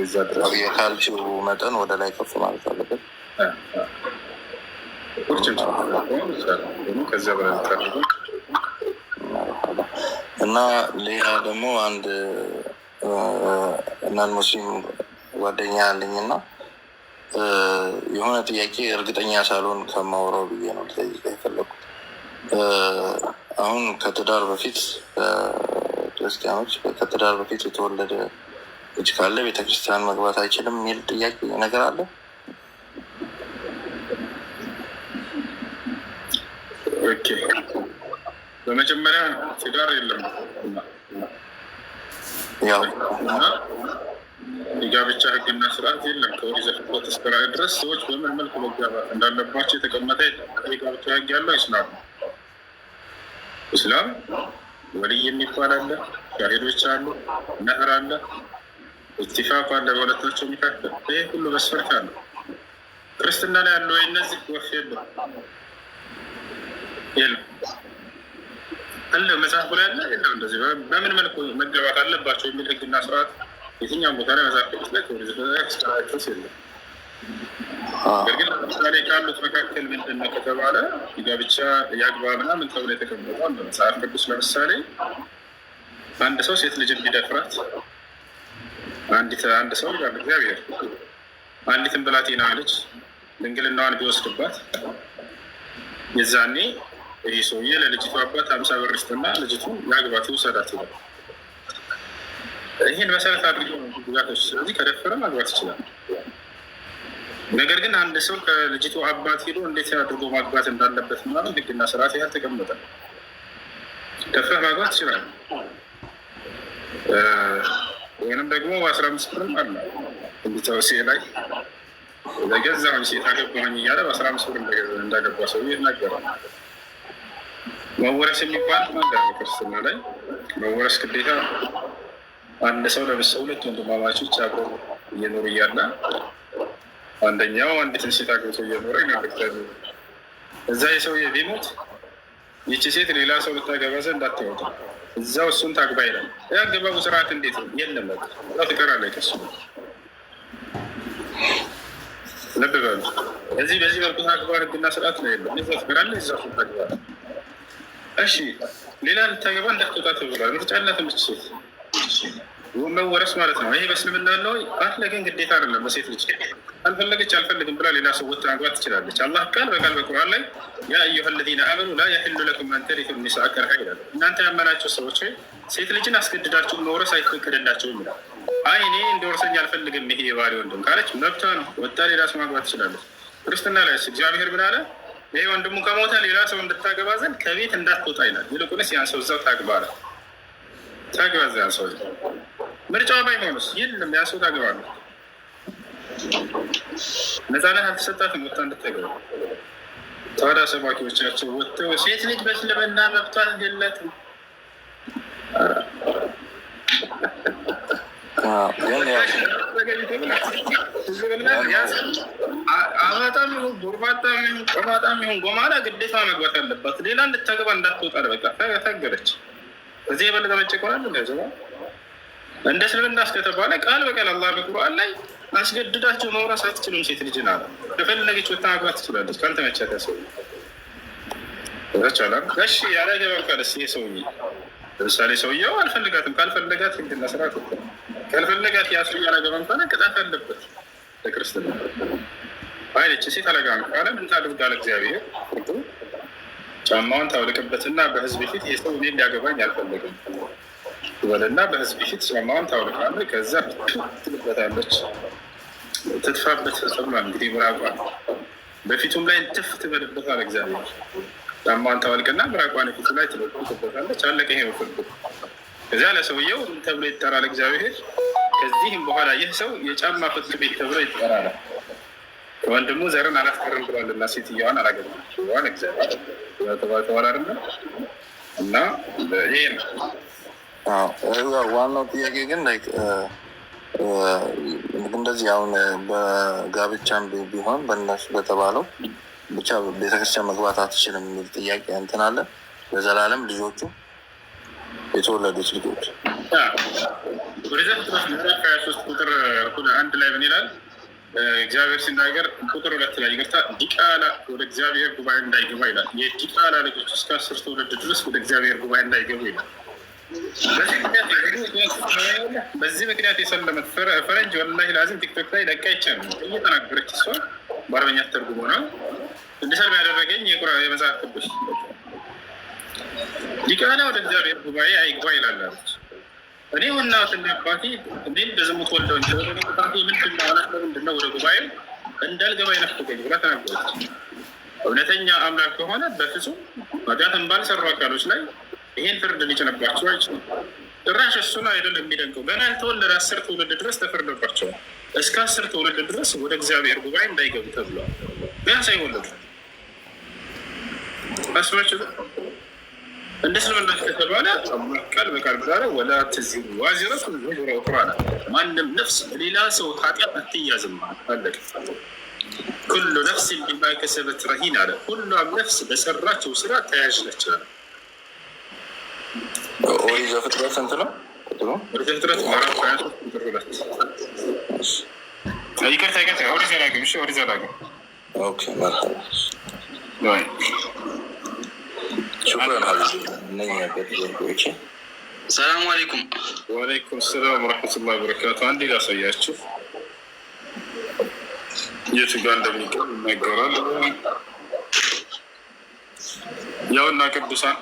እዛ ድረስ የካልሲው መጠን ወደ ላይ ከፍ ማለት አለበት። እና ሌላ ደግሞ አንድ እናን ሙስሊም ጓደኛ አለኝ እና የሆነ ጥያቄ እርግጠኛ ሳልሆን ከማወራው ብዬ ነው ልጠይቅ የፈለኩት። አሁን ከትዳር በፊት ክርስቲያኖች ከትዳር በፊት የተወለደ ልጅ ካለ ቤተክርስቲያን መግባት አይችልም የሚል ጥያቄ ነገር አለ። በመጀመሪያ ትዳር የለም የጋብቻ ህግና ስርዓት የለም። ከኦሪት ዘፍጥረት እስከ ራዕይ ድረስ ሰዎች በምን መልኩ መጋባት እንዳለባቸው የተቀመጠ የጋብቻ ህግ ያለው ኢስላም ነው። ኢስላም ወልይ የሚባል አለ፣ ሻሂዶች አሉ፣ ነህር አለ፣ ኢትፋቅ አለ በሁለታቸው መካከል። ይህ ሁሉ መስፈርት አለ። ክርስትና ላይ ያለው እነዚህ ወፍ የለም አለ መጽሐፍ ላይ ያለ የለም። እንደዚህ በምን መልኩ መጋባት አለባቸው የሚል ህግና ስርዓት የትኛውም ቦታ ላይ መጽሐፍ ቅዱስ ላይ ከኦሪት ዘፍጥረት እስከ ራዕይ ድረስ የለም። ነገር ግን ለምሳሌ ካሉት መካከል ምንድን ነው ከተባለ የጋብቻ ያግባ ምናምን ተብሎ የተቀመጠው መጽሐፍ ቅዱስ ለምሳሌ አንድ ሰው ሴት ልጅን ቢደፍራት አንድ ሰው ጋር እግዚአብሔር አንዲትን ብላቴና ልጅ ድንግልናዋን ቢወስድባት የዛኔ ይህ ሰውዬ ለልጅቱ አባት 50 ብር ይስጥና ልጅቱ ያግባት ይውሰዳት ይላል። ይህን መሰረት አድርገው ጉዳቶች። ስለዚህ ከደፈረ ማግባት ይችላል። ነገር ግን አንድ ሰው ከልጅቱ አባት ሄዶ እንዴት አድርጎ ማግባት እንዳለበት ምናምን ህግና ስርዓት ያህል ተቀመጠ። ደፍረህ ማግባት ይችላል። ወይንም ደግሞ 15 ብርም አለ እንዲተወሴ ላይ ለገዛሁኝ ሴት አገባሁኝ እያለ በ15 ብር እንዳገባ ሰው ይናገራል። መወረስ የሚባል ክርስትና ላይ መወረስ ግዴታ። አንድ ሰው ለምሳሌ ሁለት ወንድማማቾች አብረው እየኖሩ እያለ አንደኛው አንዲትን ሴት አግብቶ እየኖረ ይናገራል። እዛ የሰውዬ ቢሞት ይቺ ሴት ሌላ ሰው ልታገባ ዘንድ እንዳትወጣ እዛው እሱን ታግባ ይላል። ያገባቡ ስርዓት እንዴት ነው? የለም በቃ ትቀራለች ከሱ። ልብ በሉ። በዚህ መልኩ ታግባ ህግና ስርዓት ነው የለም። እዛ ትቀራለች፣ እዛ እሱን ታግባ። እሺ ሌላ ልታገባ እንዳትወጣ ተብሏል። ምርጫ ያላት ምች ሴት መወረስ ማለት ነው። ይሄ በእስልምና ያለው አለ፣ ግን ግዴታ አይደለም። በሴት ልጅ አልፈለገች አልፈልግም ብላ ሌላ ሰው ወጥታ ማግባት ትችላለች። አላህ ቃል በቃል በቁርአን ላይ ያ አዩሀ ለዚነ አመኑ ላ የሕሉ ለኩም አን ተሪሱ ኒሳአ ከርሃ ይላል። እናንተ ያመናቸው ሰዎች ሴት ልጅን አስገድዳችሁ መውረስ አይፈቀድላቸውም ይላል። አይ እኔ እንዲወርሰኝ አልፈልግም ይሄ የባሪ ወንድም ካለች መብቷ ነው፣ ወጣ ሌላ ሰው ማግባት ትችላለች። ክርስትና ላይ እግዚአብሔር ምን አለ? ይሄ ወንድሙ ከሞተ ሌላ ሰው እንድታገባ ዘንድ ከቤት እንዳትወጣ ይላል። ይልቁንስ ያን ሰው እዛው ታግባ ያን ሰው ምርጫ ባይሆንስ የለም ያን ሰው ታግባለች። ነፃነት አልተሰጣትም ወጥታ እንድታገባ። ታዲያ ሰባኪዎቻቸው ወጥተው ሴት ልጅ በእስልምና መብቷ የላትም አመጣም ይሁን ጉርባጣም ይሁን ቆማጣም ይሁን ጎማላ ግዴታ መግባት አለባት። ሌላ እንድታገባ እንዳትወጣ በቃ ታገረች። እዚህ የበለጠ መጨቆናል እንደዚያ እንደ እስልምና እስከተባለ ቃል በቃል አላህ በቁርአን ላይ አስገድዳቸው መውረስ አትችሉም ሴት ልጅን አለ። ከፈለገች ወጥታ ማግባት ትችላለች ካልተመቻት ሰው ይቻላል። እሺ ያላገባም ካለስ ይሄ ሰውዬ ለምሳሌ ሰውዬው አልፈልጋትም ካልፈለጋት ህግና ስርዓት ካልፈለጋት ያሱ ያላገባም ካለ ቅጣት አለበት ለክርስትና። አይለች ሴት አላገባም ካለ ምን ታደርጋለህ? እግዚአብሔር ጫማውን ታውልቅበትና በህዝብ ፊት የሰው እኔን ሊያገባኝ አልፈለግም ወለና በህዝብ ፊት ጫማውን ታውልቃለህ። ከዛ ትልበታለች ትትፋበት ተሰማል። እንግዲህ ምራቋን በፊቱም ላይ ትፍ ትበልበታል። እግዚአብሔር ጫማውን ታውልቅና ምራቋን ፊቱ ላይ ትበልበታለች። አለቀ። ይሄ ነው ፍርዱ። ከዚያ ለሰውየው ተብሎ ይጠራል እግዚአብሔር። ከዚህም በኋላ ይህ ሰው የጫማ ፍርድ ቤት ተብሎ ይጠራል። ከወንድሙ ዘርን አላስቀርም ብሏልና ሴትዮዋን አላገባም እግዚአብሔር ተባተዋላርና እና ይሄ ነው ዋናው ጥያቄ። ግን እንደዚህ አሁን በጋብቻም ቢሆን በእነሱ በተባለው ብቻ ቤተክርስቲያን መግባት አትችልም የሚል ጥያቄ እንትን አለ። ለዘላለም ልጆቹ የተወለዱት ልጆች ወደ ዘፍጥረት ምዕራፍ 23 ቁጥር 1 ላይ ምን ይላል? እግዚአብሔር ሲናገር ቁጥር 2 ላይ ይቅርታ፣ ዲቃላ ወደ እግዚአብሔር ጉባኤ እንዳይገባ ይላል። የዲቃላ ልጆች እስከ 10 ትውልድ ድረስ ወደ እግዚአብሔር ጉባኤ እንዳይገቡ ይላል። በዚህ ምክንያት የሰለመት ፈረንጅ ወላሂ ላዚም ቲክቶክ ላይ ለቃ ይቻላል እየተናገረች እሷ በአረበኛ ተርጉሞ ነው እንዲሰልም ያደረገኝ የመጽሐፍ ቅዱስ ዲቃላ ወደ እግዚአብሔር ጉባኤ አይግባ ይላላለች። እኔ ወናትና አባቴ እኔም በዝሙት ወልደውኝ ጣቴ ምንድነው አላት። ለምንድነው ወደ ጉባኤው እንዳልገባ ይነፍገኝ ብላ ተናገረች። እውነተኛ አምላክ ከሆነ በፍጹም ኃጢአትን ባልሰሩ አካሎች ላይ ይሄን ፍርድ ሊጭንባቸው አይችሉም። ጭራሽ እሱን አይደለም የሚደንቀው። ገና ያልተወለደ 10 ትውልድ ድረስ ተፈርዶባቸዋል። እስከ 10 ትውልድ ድረስ ወደ እግዚአብሔር ጉባኤ እንዳይገቡ ተብሏል። ገና ሳይወለዱ አስባቸው። እንደ እስልምና ከተባለ ቃል በቃል ብላለ ወላ ተዚሩ ዋዚረቱ ወዝራ ኡኽራ፣ ማንም ነፍስ ሌላ ሰው ኃጢአት አትያዝም አለቀ። ኩሉ ነፍስ ቢማ ከሰበት ረሂን አለ። ሁሉም ነፍስ በሰራቸው ስራ ተያዥ ነች አለ። ኦሪት ዘፍጥረት ስንት ነው? ኦሪት ዘፍጥረት ምዕራፍ 23 ቁጥር 2። ይቅርታ ኦሪት ዘዳግም። እሺ ኦሪት ዘዳግም። ኦኬ መርሐባ ወይ ሹክራን ሀቢቢ ነኝ ያገርኩ። ሰላም አለይኩም። ወአለይኩም ሰላም ወራህመቱላሂ ወበረካቱ። አንዴ ላሳያችሁ የቱ ጋር እንደሚገኝ ይነገራል። ያውና ቅዱሳን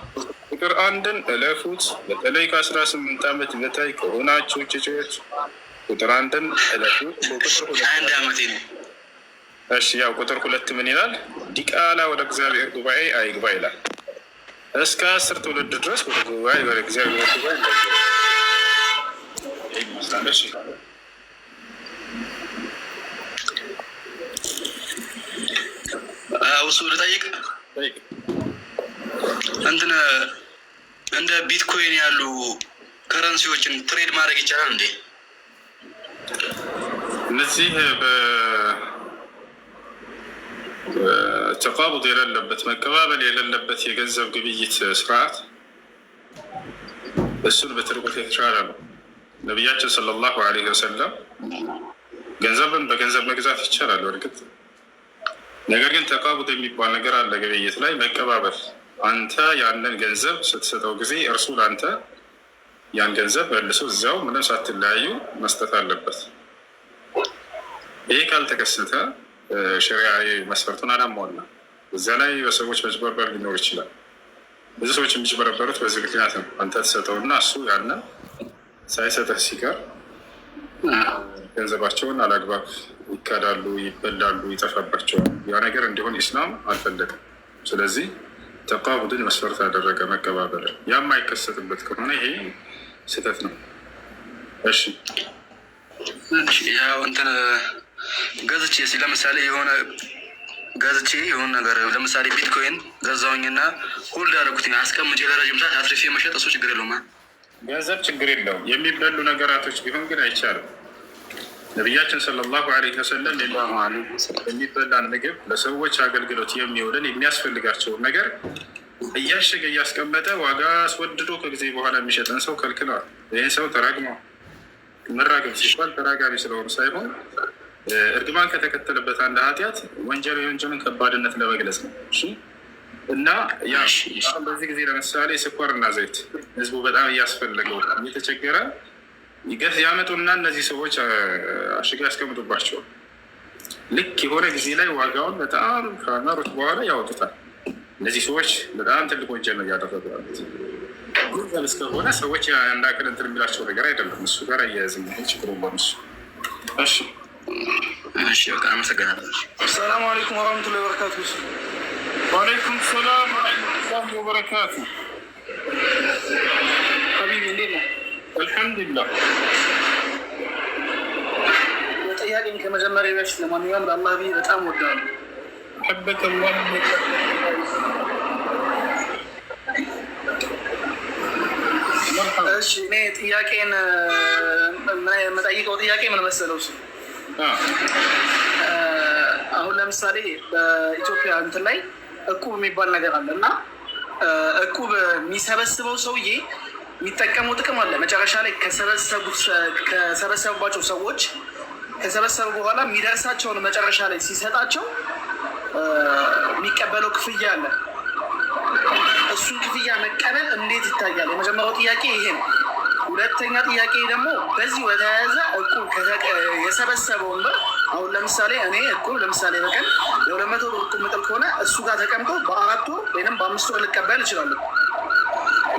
ቁጥር 1ን እለፉት። በተለይ ከ18 ዓመት በታይ ከሆናችሁ ጭጮች ቁጥር 1ን እለፉት። ቁጥር 1 ዓመት ነው። እሺ ያው ቁጥር 2 ምን ይላል? ዲቃላ ወደ እግዚአብሔር ጉባኤ አይግባ ይላል። እስከ 10 ትውልድ ድረስ ወደ ጉባኤ ወደ እግዚአብሔር ጉባኤ ይመስላልሽ። እሱ ልጠይቅ እንትን እንደ ቢትኮይን ያሉ ከረንሲዎችን ትሬድ ማድረግ ይቻላል እንዴ? እነዚህ ተቃቡድ የሌለበት መቀባበል የሌለበት የገንዘብ ግብይት ስርዓት እሱን በትርጉት የተሻለ ነው። ነቢያችን ሰለላሁ ዐለይሂ ወሰለም ገንዘብን በገንዘብ መግዛት ይቻላል እርግጥ፣ ነገር ግን ተቃቡድ የሚባል ነገር አለ ግብይት ላይ መቀባበል። አንተ ያንን ገንዘብ ስትሰጠው ጊዜ እርሱ ለአንተ ያን ገንዘብ መልሶ እዚያው ምንም ሳትለያዩ መስጠት አለበት። ይሄ ካልተከሰተ ሸሪዓዊ መስፈርቱን አላሟላ። እዚያ ላይ በሰዎች መጭበርበር ሊኖር ይችላል። ብዙ ሰዎች የሚጭበረበሩት በዚህ ምክንያት ነው። አንተ ትሰጠውና እሱ ያንን ሳይሰጥህ ሲቀር ገንዘባቸውን አላግባብ ይካዳሉ፣ ይበላሉ፣ ይጠፋባቸዋል። ያ ነገር እንዲሆን ኢስላም አልፈለግም። ስለዚህ ተቃቡድን መስፈርት ያደረገ መቀባበልን ያም አይከሰትበት ከሆነ ይሄ ስህተት ነው። እሺ ያው እንትን ገዝቼ ለምሳሌ የሆነ ነገር ለምሳሌ ቢትኮይን ገዛውኝና ሆልድ አደረኩትኝ አስቀምጬ ለረጅም ሰዓት አትርፌ መሸጥ እሱ ችግር የለውም። ገንዘብ ችግር የለውም። የሚበሉ ነገራቶች ቢሆን ግን አይቻልም። ነቢያችን ሰለላሁ ዐለይሂ ወሰለም የሚበላን ምግብ ለሰዎች አገልግሎት የሚውልን የሚያስፈልጋቸውን ነገር እያሸገ እያስቀመጠ ዋጋ አስወድዶ ከጊዜ በኋላ የሚሸጠን ሰው ከልክለዋል። ይህን ሰው ተራግመዋል። መራገም ሲባል ተራጋሚ ስለሆኑ ሳይሆን እርግማን ከተከተለበት አንድ ኃጢአት ወንጀል የወንጀልን ከባድነት ለመግለጽ ነው። እና በዚህ ጊዜ ለምሳሌ ስኳርና ዘይት ህዝቡ በጣም እያስፈለገው እየተቸገረ ያመጡና እነዚህ ሰዎች አሽገው ያስቀምጡባቸዋል። ልክ የሆነ ጊዜ ላይ ዋጋውን በጣም ከመሩት በኋላ ያወጡታል። እነዚህ ሰዎች በጣም ትልቅ ወንጀል ነው እያደረጉ ያሉት። ገንዘብ እስከሆነ ሰዎች እንዳቅል እንትን የሚላቸው ነገር አይደለም። እሱ ጋር አያያዝም ችግሩ በምሱ። እሺ በቃ አመሰግናለሁ። አሰላሙ አለይኩም ወራህመቱላሂ ወበረካቱ። ወአለይኩም ሰላም ወራህመቱላሂ ወበረካቱ። ሀቢቢ እንዴት ነው? አልሐምዱሊላህ። ጥያቄን ከመጀመሪያ በፊት ለማንኛውም ለአላህ ብዬ በጣም ወዳለሁ። ሐበከ እሺ እኔ ጥያቄን የምጠይቀው ጥያቄ ምን መሰለው? እሱ አሁን ለምሳሌ በኢትዮጵያ እንትን ላይ እቁብ የሚባል ነገር አለ እና እቁብ የሚሰበስበው ሰውዬ የሚጠቀመው ጥቅም አለ። መጨረሻ ላይ ከሰበሰቡባቸው ሰዎች ከሰበሰቡ በኋላ የሚደርሳቸውን መጨረሻ ላይ ሲሰጣቸው የሚቀበለው ክፍያ አለ። እሱን ክፍያ መቀበል እንዴት ይታያል? የመጀመሪያው ጥያቄ ይሄ ነው። ሁለተኛ ጥያቄ ደግሞ በዚህ ወተያያዘ እቁብ የሰበሰበውን ብር አሁን ለምሳሌ እኔ እቁብ ለምሳሌ በቀን የ200 ብር እቁብ ምጥል ከሆነ እሱ ጋር ተቀምጦ በ4 ወር ወይም በ5 ወር ልቀበል እችላለሁ።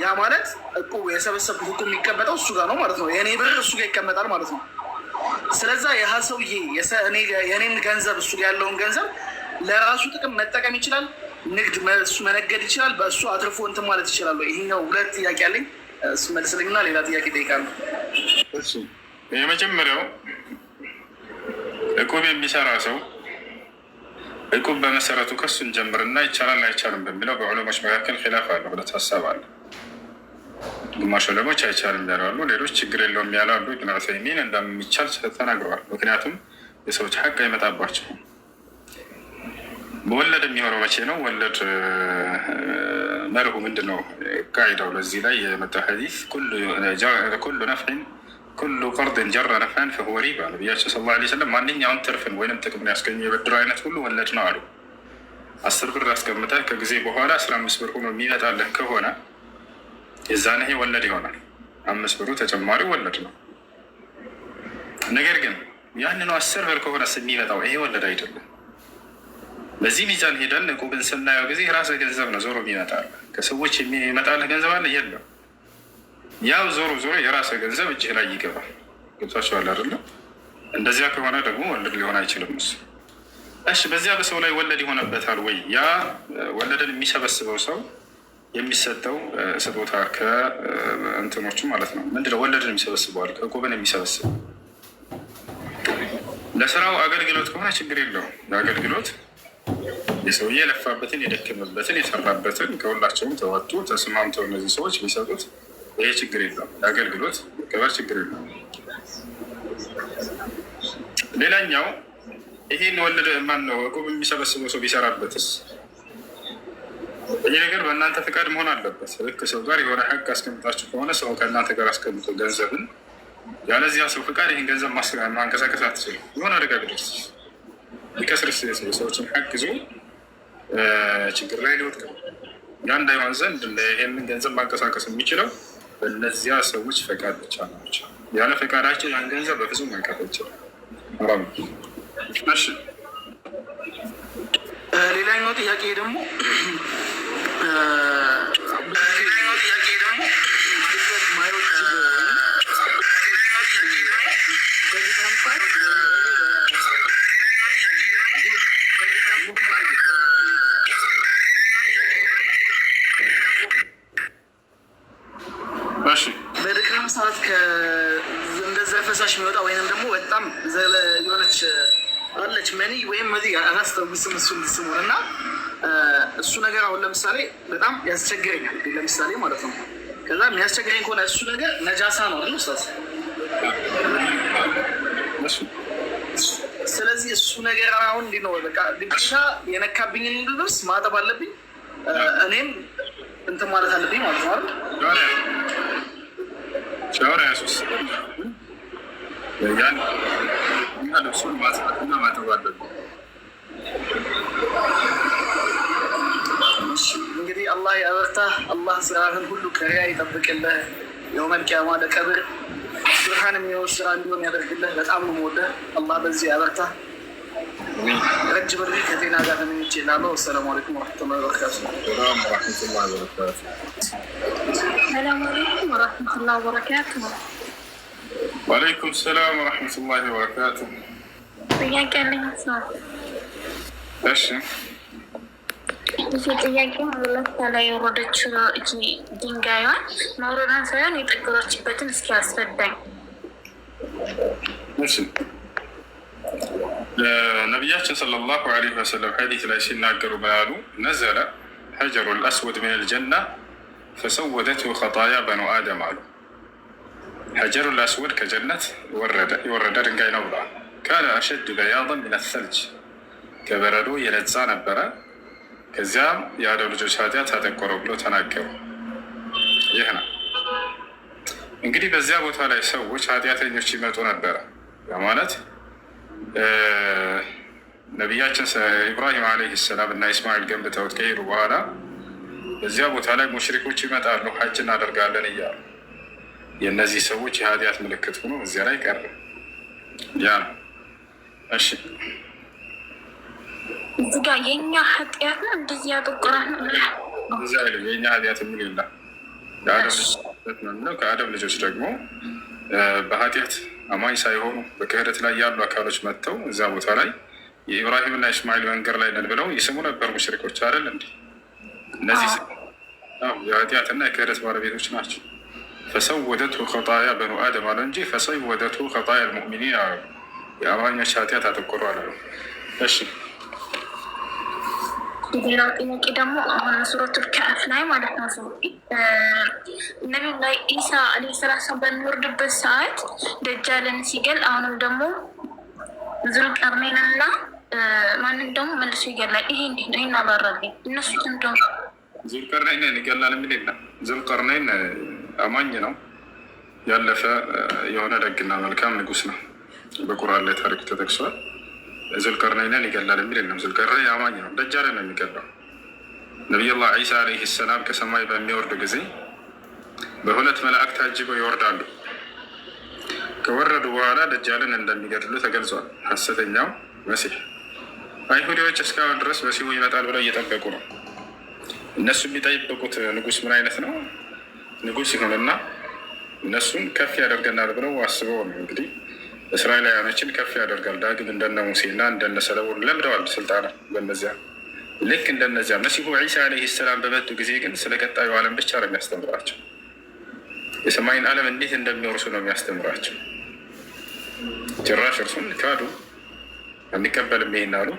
ያ ማለት እቁብ የሰበሰብኩት እቁብ የሚቀመጠው እሱ ጋር ነው ማለት ነው። የእኔ ብር እሱ ጋር ይቀመጣል ማለት ነው። ስለዛ ያህ ሰውዬ የእኔን ገንዘብ እሱ ጋር ያለውን ገንዘብ ለራሱ ጥቅም መጠቀም ይችላል። ንግድ እሱ መነገድ ይችላል። በእሱ አትርፎ እንትን ማለት ይችላሉ። ይሄኛው ሁለት ጥያቄ አለኝ። እሱ መልስልኝና ሌላ ጥያቄ እጠይቃለሁ። የመጀመሪያው እቁብ የሚሰራ ሰው እቁብ በመሰረቱ ከሱን ጀምርና ይቻላል አይቻልም በሚለው በዑለሞች መካከል ኺላፍ አለ። ሁለት ሀሳብ አለ። ግማሽ ዑለሞች አይቻልም ያሉ፣ ሌሎች ችግር የለውም ያሉ። ኢብኑ ዑሰይሚን እንደሚቻል ተናግረዋል። ምክንያቱም የሰዎች ሐቅ አይመጣባቸው። በወለድ የሚሆነው መቼ ነው? ወለድ መርሁ ምንድን ነው? ቃዒዳው ለዚህ ላይ የመጣ ሐዲስ ኩሉ ነፍዕን ኩሉ ቀርድን ጀረ ነፍዐን ፈሁወ ሪባ። ነቢያችን ሰለላሁ ዐለይሂ ወሰለም ማንኛውን ትርፍን ወይንም ጥቅምን ያስገኘ የብድር አይነት ሁሉ ወለድ ነው አሉ። 10 ብር አስቀምጠህ ከጊዜ በኋላ 15 ብር ሆኖ የሚመጣልህ ከሆነ የዛን ይሄ ወለድ ይሆናል። 5 ብሩ ተጨማሪ ወለድ ነው። ነገር ግን ያንኑ 10 ብር ከሆነ የሚመጣው ይሄ ወለድ አይደለም። በዚህ ሚዛን ሄደን እቁብን ስናየው ጊዜ የራስህ ገንዘብ ነው ዞሮ የሚመጣል። ከሰዎች የሚመጣልህ ገንዘብ አለ የለም። ያው ዞሮ የራስህ ገንዘብ እጅህ ላይ ይገባል። ገብቷችኋል አይደለም? እንደዚያ ከሆነ ደግሞ ወለድ ሊሆን አይችልም እሱ። እሺ በዚያ በሰው ላይ ወለድ ይሆነበታል ወይ? ያ ወለድን የሚሰበስበው ሰው የሚሰጠው ስጦታ ከእንትኖቹ ማለት ነው። ምንድነው ወለድን የሚሰበስበዋል? ከእቁብን የሚሰበስበው ለስራው አገልግሎት ከሆነ ችግር የለውም። የአገልግሎት የሰውዬ የለፋበትን የደከመበትን የሰራበትን ከሁላቸውም ተወጡ ተስማምተው እነዚህ ሰዎች ቢሰጡት ይሄ ችግር የለውም። የአገልግሎት መቀበል ችግር የለውም። ሌላኛው ይሄን ወለድ ማን ነው እቁብ የሚሰበስበው ሰው ቢሰራበትስ? ይህ ነገር በእናንተ ፍቃድ መሆን አለበት። ልክ ሰው ጋር የሆነ ሐቅ አስቀምጣችሁ ከሆነ ሰው ከእናንተ ጋር አስቀምጦ ገንዘብን ያለዚያ ሰው ፍቃድ ይህን ገንዘብ ማንቀሳቀስ አትችልም። የሆነ አደጋ ቢደርስ ሊከስርስ ሰዎችን ሐቅ ይዞ ችግር ላይ ሊወድቅ ነው። ያ እንዳይሆን ዘንድ ይህንን ገንዘብ ማንቀሳቀስ የሚችለው በእነዚያ ሰዎች ፈቃድ ብቻ ናቸው። ያለ ፈቃዳቸው ያን ገንዘብ በፍጹም መንቀሳቀስ ይችላል። እሺ ሌላኛው ጥያቄ ደግሞ በድክረም ሰዓት እንደዛ ፈሳሽ የሚወጣ ወይንም ደግሞ በጣም የሆነች አለች መኒ ወይም መዚ አላስታውስም እሱን ስሙን እና እሱ ነገር አሁን ለምሳሌ በጣም ያስቸግረኛል። ለምሳሌ ማለት ነው ከዛ የሚያስቸግረኝ ከሆነ እሱ ነገር ነጃሳ ነው አይደል ኡስታዝ? ስለዚህ እሱ ነገር አሁን እንዴት ነው በቃ ግዴታ የነካብኝን ልብስ ማጠብ አለብኝ እኔም እንትን ማለት አለብኝ ማለት ነው አይደል? ሻወር ያሱስ ያን እና ልብሱን ማጽዳትና ማጠብ አለብኝ። እንግዲህ አላህ ያበርታህ። አላህ ስራህን ሁሉ ከሪያ ይጠብቅልህ። የውመል ቂያማ ለቀብር ብርሃን የሚሆን ስራ እንዲሆን ያደርግልህ። በጣም ነው የምወደህ። አላህ በዚህ ያበርታህ። ረጅም እድሜ ከጤና ጋር ተመኝቼ እላለሁ። አሰላሙ አለይኩም ወረሕመቱላሂ ወበረካቱህ። ሰላም አለይኩም ወረሕመቱላሂ ወበረካቱህ። ወአለይኩም ሰላም ወረሕመቱላሂ ወበረካቱህ። ጥያቄ አለኝ ሰው። እሺ እዚህ ጥያቄ ሁለት ላይ የወረደች እቺ ድንጋይዋን መውረዷን ሳይሆን የጠገረችበትን እስኪ አስረዳኝ። እሺ ነቢያችን ሰለላሁ ዐለይሂ ወሰለም ሐዲስ ላይ ሲናገሩ ምናሉ? ነዘለ ሐጀሩል አስወድ ሚነል ጀና ፈሰወደትሁ ኸጣያ በኑ አደም አሉ። ሐጀሩል አስወድ ከጀነት የወረደ ድንጋይ ነው ብለዋል። ካነ አሸድ በያደን ሚነ ሰልጅ ከበረዶ የነጻ ነበረ። ከዚያም የአደም ልጆች ኃጢአት አጠቆረው ብሎ ተናገሩ። ይህ ነው እንግዲህ በዚያ ቦታ ላይ ሰዎች ኃጢአተኞች ይመጡ ነበረ። ማለት ነቢያችን ኢብራሂም ዓለይሂ ሰላም እና ኢስማኤል ገንብተውት ከሄዱ በኋላ በዚያ ቦታ ላይ ሙሽሪኮች ይመጣሉ፣ ሐጅ እናደርጋለን እያሉ የእነዚህ ሰዎች የኃጢአት ምልክት ሆኖ እዚያ ላይ ቀረ። ያ ነው። እሺ እዚህ ጋር የእኛ ኃጢአት ነው እንደዚህ ያጠቆራል ነው እዚያ አይደለም። የእኛ ኃጢአት የሚል የለም። ከአደም ልጆች ደግሞ በኃጢአት አማኝ ሳይሆኑ በክህደት ላይ ያሉ አካሎች መጥተው እዚያ ቦታ ላይ የኢብራሂምና ኢስማኤል መንገድ ላይ ነን ብለው ይስሙ ነበር ሙሽሪኮች አይደል እንዴ? እነዚህ የኃጢአትና የክህደት ባለቤቶች ናቸው። ፈሰወደትሁ ኸጣያ በኑ አደም አለ እንጂ ፈሰወደትሁ ኸጣያ ልሙእሚኒን አለ። የአማኞች ኃጢአት አተኮሩ አለ። እሺ ሌላው ጥያቄ ደግሞ አሁን ሱረቱል ከህፍ ላይ ማለት ነው ነቢዩ ላይ ኢሳ አለይሂ ሰላም በሚወርድበት ሰዓት ደጃልን ሲገል አሁንም ደግሞ ዙልቀርነይንና ማንም ደግሞ መልሶ ይገላል። ይሄ እንዴት ነው? ይሄን አባራልኝ። እነሱ እንደው ዙልቀርነይን ይገላል የሚል የለም። ዙልቀርነይን አማኝ ነው፣ ያለፈ የሆነ ደግና መልካም ንጉስ ነው። በቁርአን ላይ ታሪኩ ተጠቅሷል። ዙልቀርነይንን ይገላል የሚል የለም። ዙልቀርነይን አማኝ ነው፣ ደጃልን ነው የሚገላው። ነቢዩላህ ዒሳ ዓለይሂ ሰላም ከሰማይ በሚወርድ ጊዜ በሁለት መላእክት ታጅበው ይወርዳሉ። ከወረዱ በኋላ ደጃልን እንደሚገድሉ ተገልጿል። ሐሰተኛው መሲህ አይሁዲዎች እስካሁን ድረስ መሲሁ ይመጣል ብለው እየጠበቁ ነው። እነሱ የሚጠይቁት ንጉስ ምን አይነት ነው? ንጉስ ይሆንና እነሱን ከፍ ያደርገናል ብለው አስበው ነው እንግዲህ እስራኤላውያኖችን ከፍ ያደርጋል። ዳግም እንደነ ሙሴና እንደነ ሰለሞን ለምደዋል ስልጣና በነዚያ ልክ እንደነዚያ መሲሁ ዒሳ ዓለይሂ ሰላም በመጡ ጊዜ ግን ስለ ቀጣዩ ዓለም ብቻ ነው የሚያስተምራቸው። የሰማይን ዓለም እንዴት እንደሚወርሱ ነው የሚያስተምራቸው። ጭራሽ እርሱን ካዱ፣ አንቀበልም ይሄን አሉ።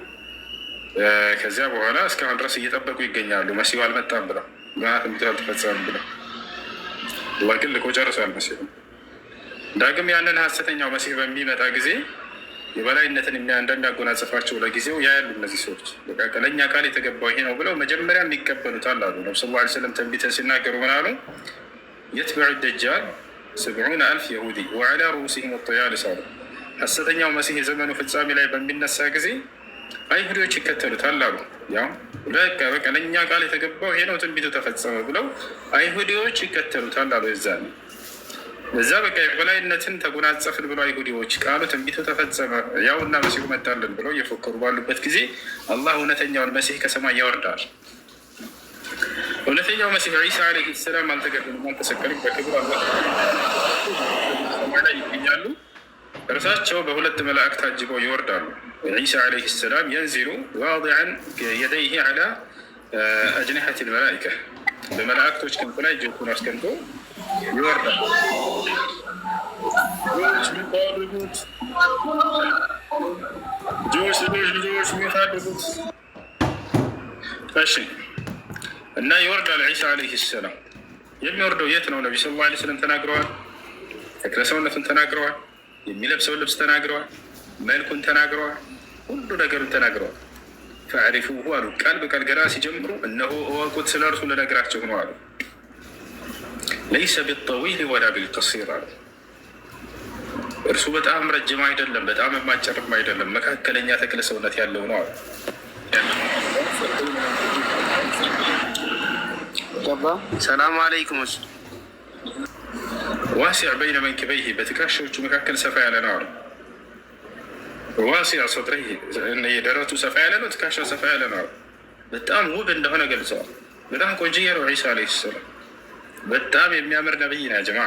ከዚያ በኋላ እስካሁን ድረስ እየጠበቁ ይገኛሉ። መሲሁ አልመጣም ብለው ገና ትንቢቱ አልተፈጸመም ብለው አላህ ግን ልኮ ጨርሷል መሲሁ። ዳግም ያንን ሐሰተኛው መሲህ በሚመጣ ጊዜ የበላይነትን እንደሚያጎናጽፋቸው ለጊዜው ያያሉ። እነዚህ ሰዎች በቃ ለእኛ ቃል የተገባው ይሄ ነው ብለው መጀመሪያ የሚቀበሉታል አሉ። ነብዩ ሰለላሁ ዐለይሂ ወሰለም ትንቢትን ሲናገሩ ምን አሉ? የትበዑ ደጃል 70,000 የሁዲ ወዐላ ሩኡሲሂም ወጠያሊስ አሉ። ሐሰተኛው መሲህ የዘመኑ ፍጻሜ ላይ በሚነሳ ጊዜ አይሁዶች ይከተሉታል አሉ። ያው በቃ ለእኛ ቃል የተገባው ይሄ ነው ትንቢቱ ተፈጸመ ብለው አይሁዶች ይከተሉታል አሉ። የዛኔ በዛ በቃ የበላይነትን ተጎናጸፍን ብለው አይሁዲዎች ቃሉ ትንቢቱ ተፈጸመ ያውና መሲሁ መጣልን ብለው እየፎከሩ ባሉበት ጊዜ አላህ እውነተኛውን መሲህ ከሰማይ ያወርዳል። እውነተኛው መሲህ ዒሳ ዓለይሂ ሰላም አልተገደሉም፣ አልተሰቀሉም። በክብር አላህ ላይ ይገኛሉ። እርሳቸው በሁለት መላእክት ታጅበው ይወርዳሉ። ዒሳ ዓለይሂ ሰላም የንዚሉ ዋዲዐን የደይሂ ዐላ አጅኒሐቲ ልመላኢካ በመላእክቶች ክንፍ ላይ እጆቹን አስቀምጦ ይወርዳል። ልጆች የሚታድጉት እሺ እና ይወርዳል ዒሳ ዓለይሂ ሰላም። የሚወርደው የት ነው? ነቢ ሰለላሁ ዐለይሂ ወሰለም ተናግረዋል። ተክለ ሰውነቱን ተናግረዋል። የሚለብሰውን ልብስ ተናግረዋል። መልኩን ተናግረዋል። ሁሉ ነገሩን ተናግረዋል። ፈዕሪፉሁ አሉ። ቃል በቃል ገና ሲጀምሩ እነሆ እወቁት ስለ እርሱ ልነግራቸው ነው አሉ። ለይሰ ቢጠዊል ወላ ቢልቀሲር አሉ። እርሱ በጣም ረጅም አይደለም፣ በጣም የማጨርም አይደለም፣ መካከለኛ ተክለ ሰውነት ያለው ነው አሉ። ሰላም አለይኩም። ዋሲዕ በይነ መንኪበይህ በትከሻዎቹ መካከል ሰፋ ያለ ነው አሉ። ዋሲዕ ሰድረይህ የደረቱ ሰፋ ያለ ነው፣ ትከሻው ሰፋ ያለ ነው አሉ። በጣም ውብ እንደሆነ ገልጸዋል። በጣም ቆንጅዬ ነው ዒሳ ዓለይሂ ሰላም። በጣም የሚያምር ነብይ ነው። ጀማ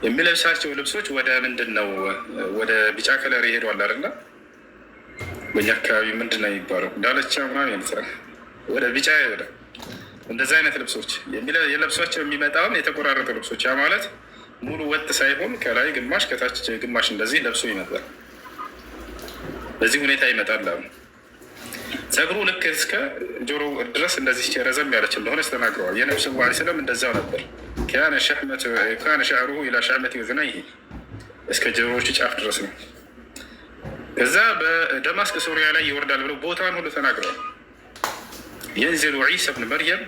የሚለብሳቸው ልብሶች ወደ ምንድን ነው? ወደ ቢጫ ከለር ይሄዷል አይደለ? በእኛ አካባቢ ምንድን ነው የሚባለው? ዳለቻ ምናምን ይመስላል። ወደ ቢጫ ይሄዳል። እንደዚህ አይነት ልብሶች የለብሷቸው የሚመጣውን የተቆራረጡ ልብሶች፣ ያ ማለት ሙሉ ወጥ ሳይሆን ከላይ ግማሽ ከታች ግማሽ እንደዚህ ለብሶ ይመጣል። በዚህ ሁኔታ ይመጣል አሉ። ጸጉሩ ልክ እስከ ጆሮ ድረስ እንደዚህ ረዘም ያለች እንደሆነ ተናግረዋል። የነብዩ ሰለላሁ ዐለይሂ ወሰለም እንደዛው ነበር። ካነ ሸዕሩሁ ኢላ ሸዕመቲ ኡዝነይሂ እስከ ጆሮዎቹ ጫፍ ድረስ ነው። ከዛ በደማስቅ ሶሪያ ላይ ይወርዳል ብለው ቦታን ሁሉ ተናግረዋል። የንዚሉ ዒሳ ብን መርየም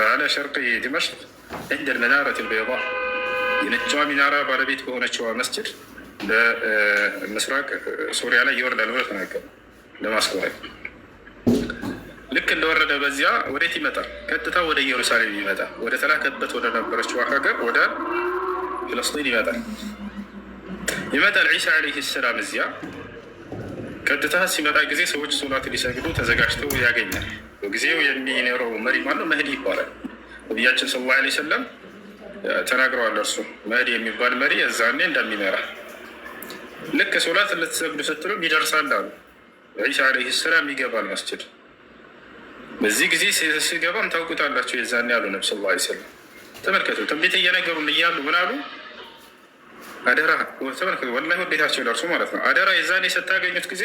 አላ ሸርቂ ዲመሽቅ ዕንደ ልመናረት ልበይዳ የነጯ ሚናራ ባለቤት በሆነችዋ መስጅድ በምስራቅ ሶሪያ ላይ ይወርዳል ብለው ተናገሩ። ደማስቆ ላይ ልክ እንደወረደ በዚያ ወዴት ይመጣል? ቀጥታ ወደ ኢየሩሳሌም ይመጣል። ወደ ተላከበት ወደ ነበረችው ሀገር ወደ ፍልስጢን ይመጣል ዒሳ ዓለይሂ ሰላም። እዚያ ቀጥታ ሲመጣ ጊዜ ሰዎች ሶላት ሊሰግዱ ተዘጋጅተው ያገኛል። በጊዜው የሚኖረው መሪ ማነው? መህዲ ይባላል። ነቢያችን ሰለላሁ ዐለይሂ ወሰለም ተናግረዋል። እርሱ መህዲ የሚባል መሪ እዛኔ እንደሚመራ ልክ ሶላት ልትሰግዱ ስትሉ ይደርሳል አሉ። ዒሳ ዓለይሂ ሰላም ይገባል መስጅድ። በዚህ ጊዜ ሲገባም ታውቁታላቸው የዛኔ ያሉ ነብዩ ሰለላሁ ዐለይሂ ወሰለም ተመልከቱ። ትንቢት እየነገሩን እያሉ ምን አሉ? አደራ ተመልከቱ። ወላሂ ውዴታቸው ለእርሱ ማለት ነው። አደራ የዛኔ ስታገኙት ጊዜ